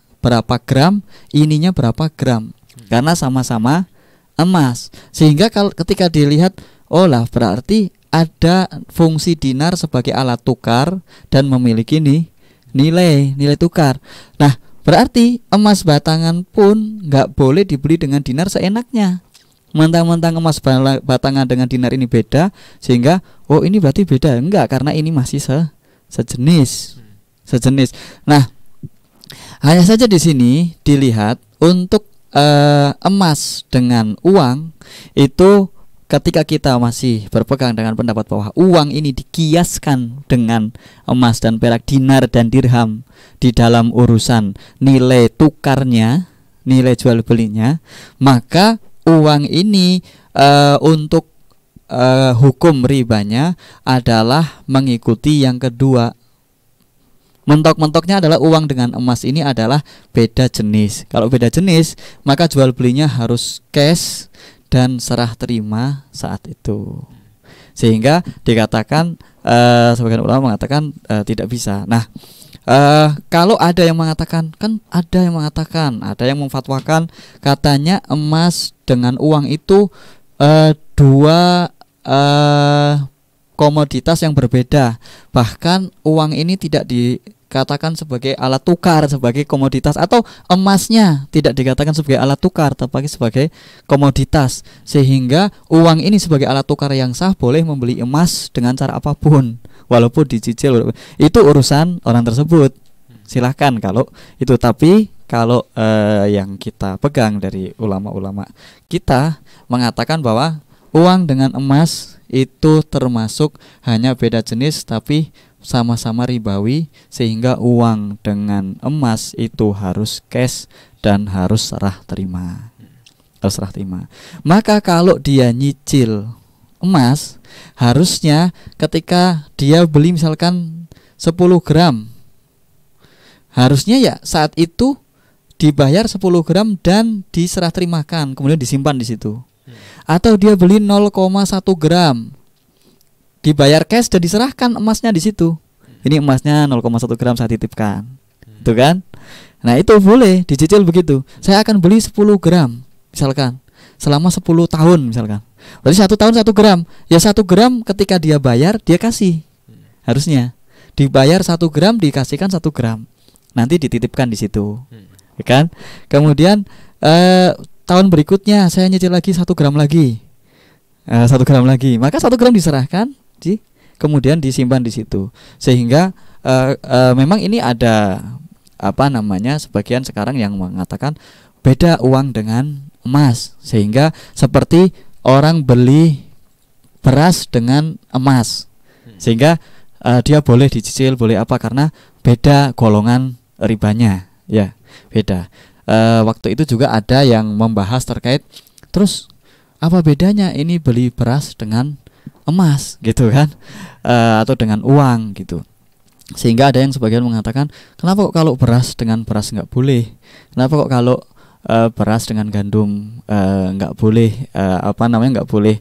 gram, ininya berapa gram, karena sama-sama emas. Sehingga ketika dilihat, oh lah berarti ada fungsi dinar sebagai alat tukar dan memiliki nilai tukar. Nah, berarti emas batangan pun nggak boleh dibeli dengan dinar seenaknya. Mentang-mentang emas batangan dengan dinar ini beda, sehingga oh ini berarti beda. Enggak, karena ini masih sejenis. Nah, hanya saja di sini dilihat untuk emas dengan uang itu, ketika kita masih berpegang dengan pendapat bahwa uang ini dikiaskan dengan emas dan perak, dinar dan dirham di dalam urusan nilai tukarnya, nilai jual belinya, maka uang ini untuk hukum ribanya adalah mengikuti yang kedua. Mentok-mentoknya adalah uang dengan emas ini adalah beda jenis. Kalau beda jenis, maka jual belinya harus cash dan serah terima saat itu. Sehingga dikatakan sebagian ulama mengatakan tidak bisa. Nah, kalau ada yang mengatakan, ada yang memfatwakan katanya emas dengan uang itu dua komoditas yang berbeda. Bahkan uang ini tidak dikatakan sebagai alat tukar, sebagai komoditas, atau emasnya tidak dikatakan sebagai alat tukar tapi sebagai komoditas, sehingga uang ini sebagai alat tukar yang sah boleh membeli emas dengan cara apapun walaupun dicicil. Itu urusan orang tersebut, silahkan kalau itu. Tapi kalau yang kita pegang dari ulama-ulama kita mengatakan bahwa uang dengan emas itu termasuk hanya beda jenis tapi sama-sama ribawi, sehingga uang dengan emas itu harus cash dan harus serah terima. Harus serah terima. Maka kalau dia nyicil emas, harusnya ketika dia beli misalkan 10 gram, harusnya ya saat itu dibayar 10 gram dan diserah terimakan, kemudian disimpan di situ. Atau dia beli 0,1 gram, dibayar cash dan diserahkan emasnya di situ. Ini emasnya 0,1 gram saya titipkan, itu kan? Nah itu boleh dicicil begitu. Saya akan beli 10 gram misalkan selama 10 tahun misalkan. Berarti 1 tahun 1 gram. Ya 1 gram ketika dia bayar dia kasih. Harusnya dibayar 1 gram dikasihkan 1 gram. Nanti dititipkan di situ, ya kan? Kemudian tahun berikutnya saya nyicil lagi 1 gram lagi, 1 gram lagi, maka 1 gram diserahkan, kemudian disimpan di situ. Sehingga memang ini ada sebagian sekarang yang mengatakan beda uang dengan emas, sehingga seperti orang beli beras dengan emas, sehingga dia boleh dicicil, boleh apa, karena beda golongan ribanya, ya beda. Waktu itu juga ada yang membahas terkait terus apa bedanya ini beli beras dengan emas gitu kan, atau dengan uang gitu. Sehingga ada yang sebagian mengatakan kenapa kok kalau beras dengan beras nggak boleh, kenapa kok kalau beras dengan gandum nggak boleh, nggak boleh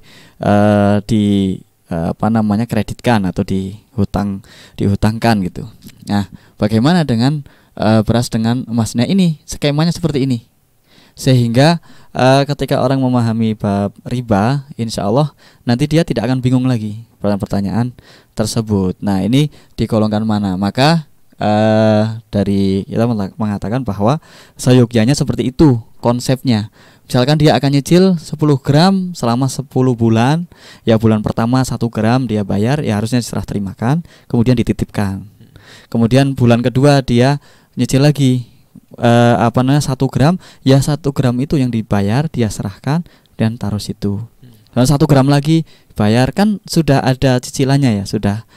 kreditkan atau dihutangkan gitu. Nah bagaimana dengan beras dengan emas? Nah ini skemanya seperti ini, sehingga ketika orang memahami bab riba, insya Allah nanti dia tidak akan bingung lagi pertanyaan tersebut. Nah ini digolongkan mana? Maka dari kita mengatakan bahwa seyogyanya seperti itu konsepnya. Misalkan dia akan nyicil 10 gram selama 10 bulan, ya bulan pertama 1 gram dia bayar, ya harusnya diserah terimakan, kemudian dititipkan. Kemudian bulan kedua dia nyicil lagi 1 gram, ya 1 gram itu yang dibayar dia serahkan dan taruh situ. Dan 1 gram lagi bayar, kan sudah ada cicilannya ya, sudah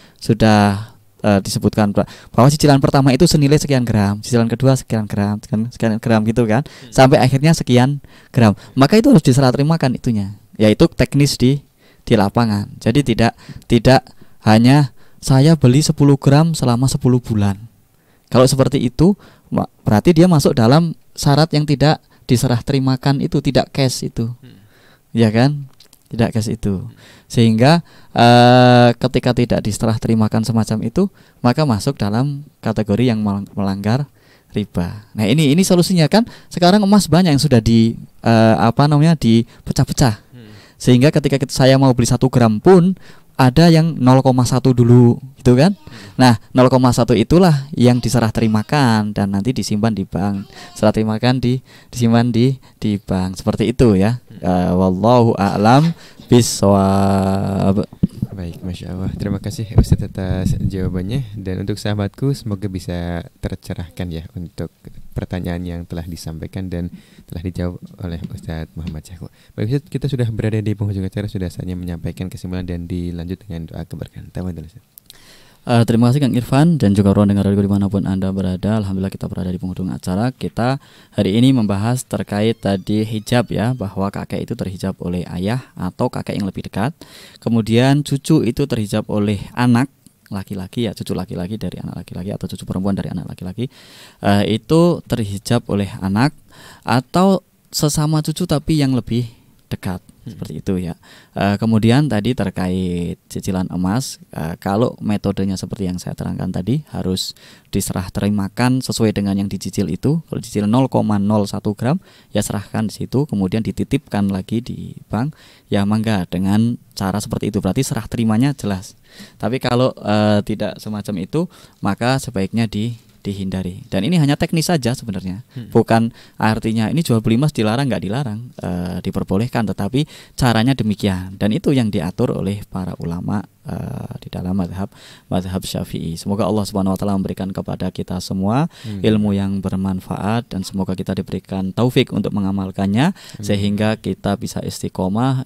disebutkan bahwa cicilan pertama itu senilai sekian gram, cicilan kedua sekian gram gitu kan, sampai akhirnya sekian gram. Maka itu harus diserah terimakan itunya, yaitu teknis di lapangan. Jadi tidak hanya saya beli 10 gram selama 10 bulan. Kalau seperti itu berarti dia masuk dalam syarat yang tidak diserah terimakan itu, tidak cash itu, ya kan, tidak cash itu. Sehingga ketika tidak diserah terimakan semacam itu, maka masuk dalam kategori yang melanggar riba. Nah ini solusinya kan. Sekarang emas banyak yang sudah dipecah-pecah, sehingga ketika saya mau beli 1 gram pun ada yang 0,1 dulu gitu kan. Nah 0,1 itulah yang diserah terimakan dan nanti disimpan di bank. Serah terimakan disimpan di bank, seperti itu ya. Wallahu a'lam bishawab. Baik, Masya Allah. Terima kasih Ustadz atas jawabannya. Dan untuk sahabatku, semoga bisa tercerahkan ya untuk pertanyaan yang telah disampaikan dan telah dijawab oleh Ustadz Muhammad Syahko. Baik Ustadz, kita sudah berada di penghujung acara, sudah saatnya menyampaikan kesimpulan dan dilanjut dengan doa keberkahan. Tafadhol Ustadz. Terima kasih Kang Irfan dan juga ruang dengar radio dimanapun Anda berada. Alhamdulillah kita berada di penghujung acara. Kita hari ini membahas terkait tadi hijab ya, bahwa kakek itu terhijab oleh ayah atau kakek yang lebih dekat. Kemudian cucu itu terhijab oleh anak laki-laki ya, cucu laki-laki dari anak laki-laki atau cucu perempuan dari anak laki-laki, itu terhijab oleh anak atau sesama cucu tapi yang lebih dekat. Seperti itu ya. Kemudian tadi terkait cicilan emas, kalau metodenya seperti yang saya terangkan tadi, harus diserah terimakan sesuai dengan yang dicicil itu. Kalau dicicil 0,01 gram ya serahkan di situ, kemudian dititipkan lagi di bank, ya mangga dengan cara seperti itu, berarti serah terimanya jelas. Tapi kalau tidak semacam itu, maka sebaiknya dihindari. Dan ini hanya teknis saja sebenarnya, bukan artinya ini jual beli emas dilarang, nggak dilarang, diperbolehkan, tetapi caranya demikian. Dan itu yang diatur oleh para ulama di dalam mazhab Syafi'i. Semoga Allah Subhanahu wa taala memberikan kepada kita semua ilmu yang bermanfaat, dan semoga kita diberikan taufik untuk mengamalkannya sehingga kita bisa istiqomah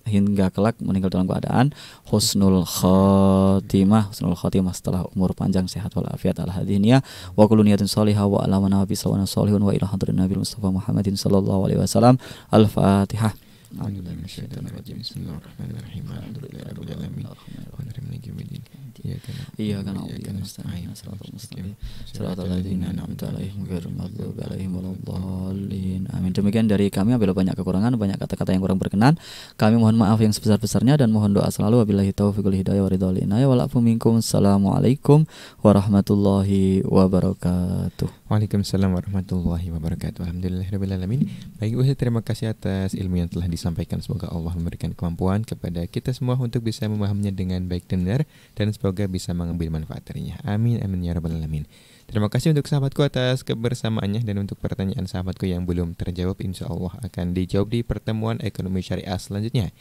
hingga kelak meninggal dalam keadaan husnul khotimah setelah umur panjang, sehat walafiat ala hadiniya wa kullu niyatin shalihah wa ala nabi sallallahu alaihi wa ila hadrin nabi Mustafa Muhammadin sallallahu alaihi wasallam. Al-Fatihah. Bismillahirrahmanirrahim. Alhamdulillahirabbil alamin. Iya kan Amin. Demikian dari kami. Apabila banyak kekurangan, banyak kata-kata yang kurang berkenan, kami mohon maaf yang sebesar-besarnya dan mohon doa selalu. Wabillahi taufiq wal hidayah wa ridha lina wal afu minkum. Assalamualaikum warahmatullahi wabarakatuh. Waalaikumsalam warahmatullahi wabarakatuh. Alhamdulillahirabbil alamin. Baik, Ustaz, terima kasih atas ilmu yang telah disampaikan. Semoga Allah memberikan kemampuan kepada kita semua untuk bisa memahaminya dengan baik dan benar, dan semoga bisa mengambil manfaat darinya. Amin amin ya rabbal alamin. Terima kasih untuk sahabatku atas kebersamaannya, dan untuk pertanyaan sahabatku yang belum terjawab, insya Allah akan dijawab di pertemuan ekonomi syariah selanjutnya.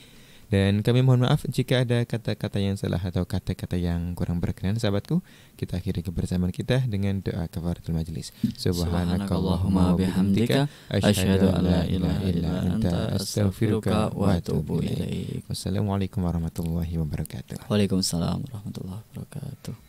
Dan kami mohon maaf jika ada kata-kata yang salah atau kata-kata yang kurang berkenan, sahabatku. Kita akhiri kebersamaan kita dengan doa kafaratul majelis. Subhanakallahumma bihamdika asyhadu an la ilaha illa anta astaghfiruka wa atubu ilaik. Wassalamualaikum warahmatullahi wabarakatuh. Waalaikumsalam warahmatullahi wabarakatuh.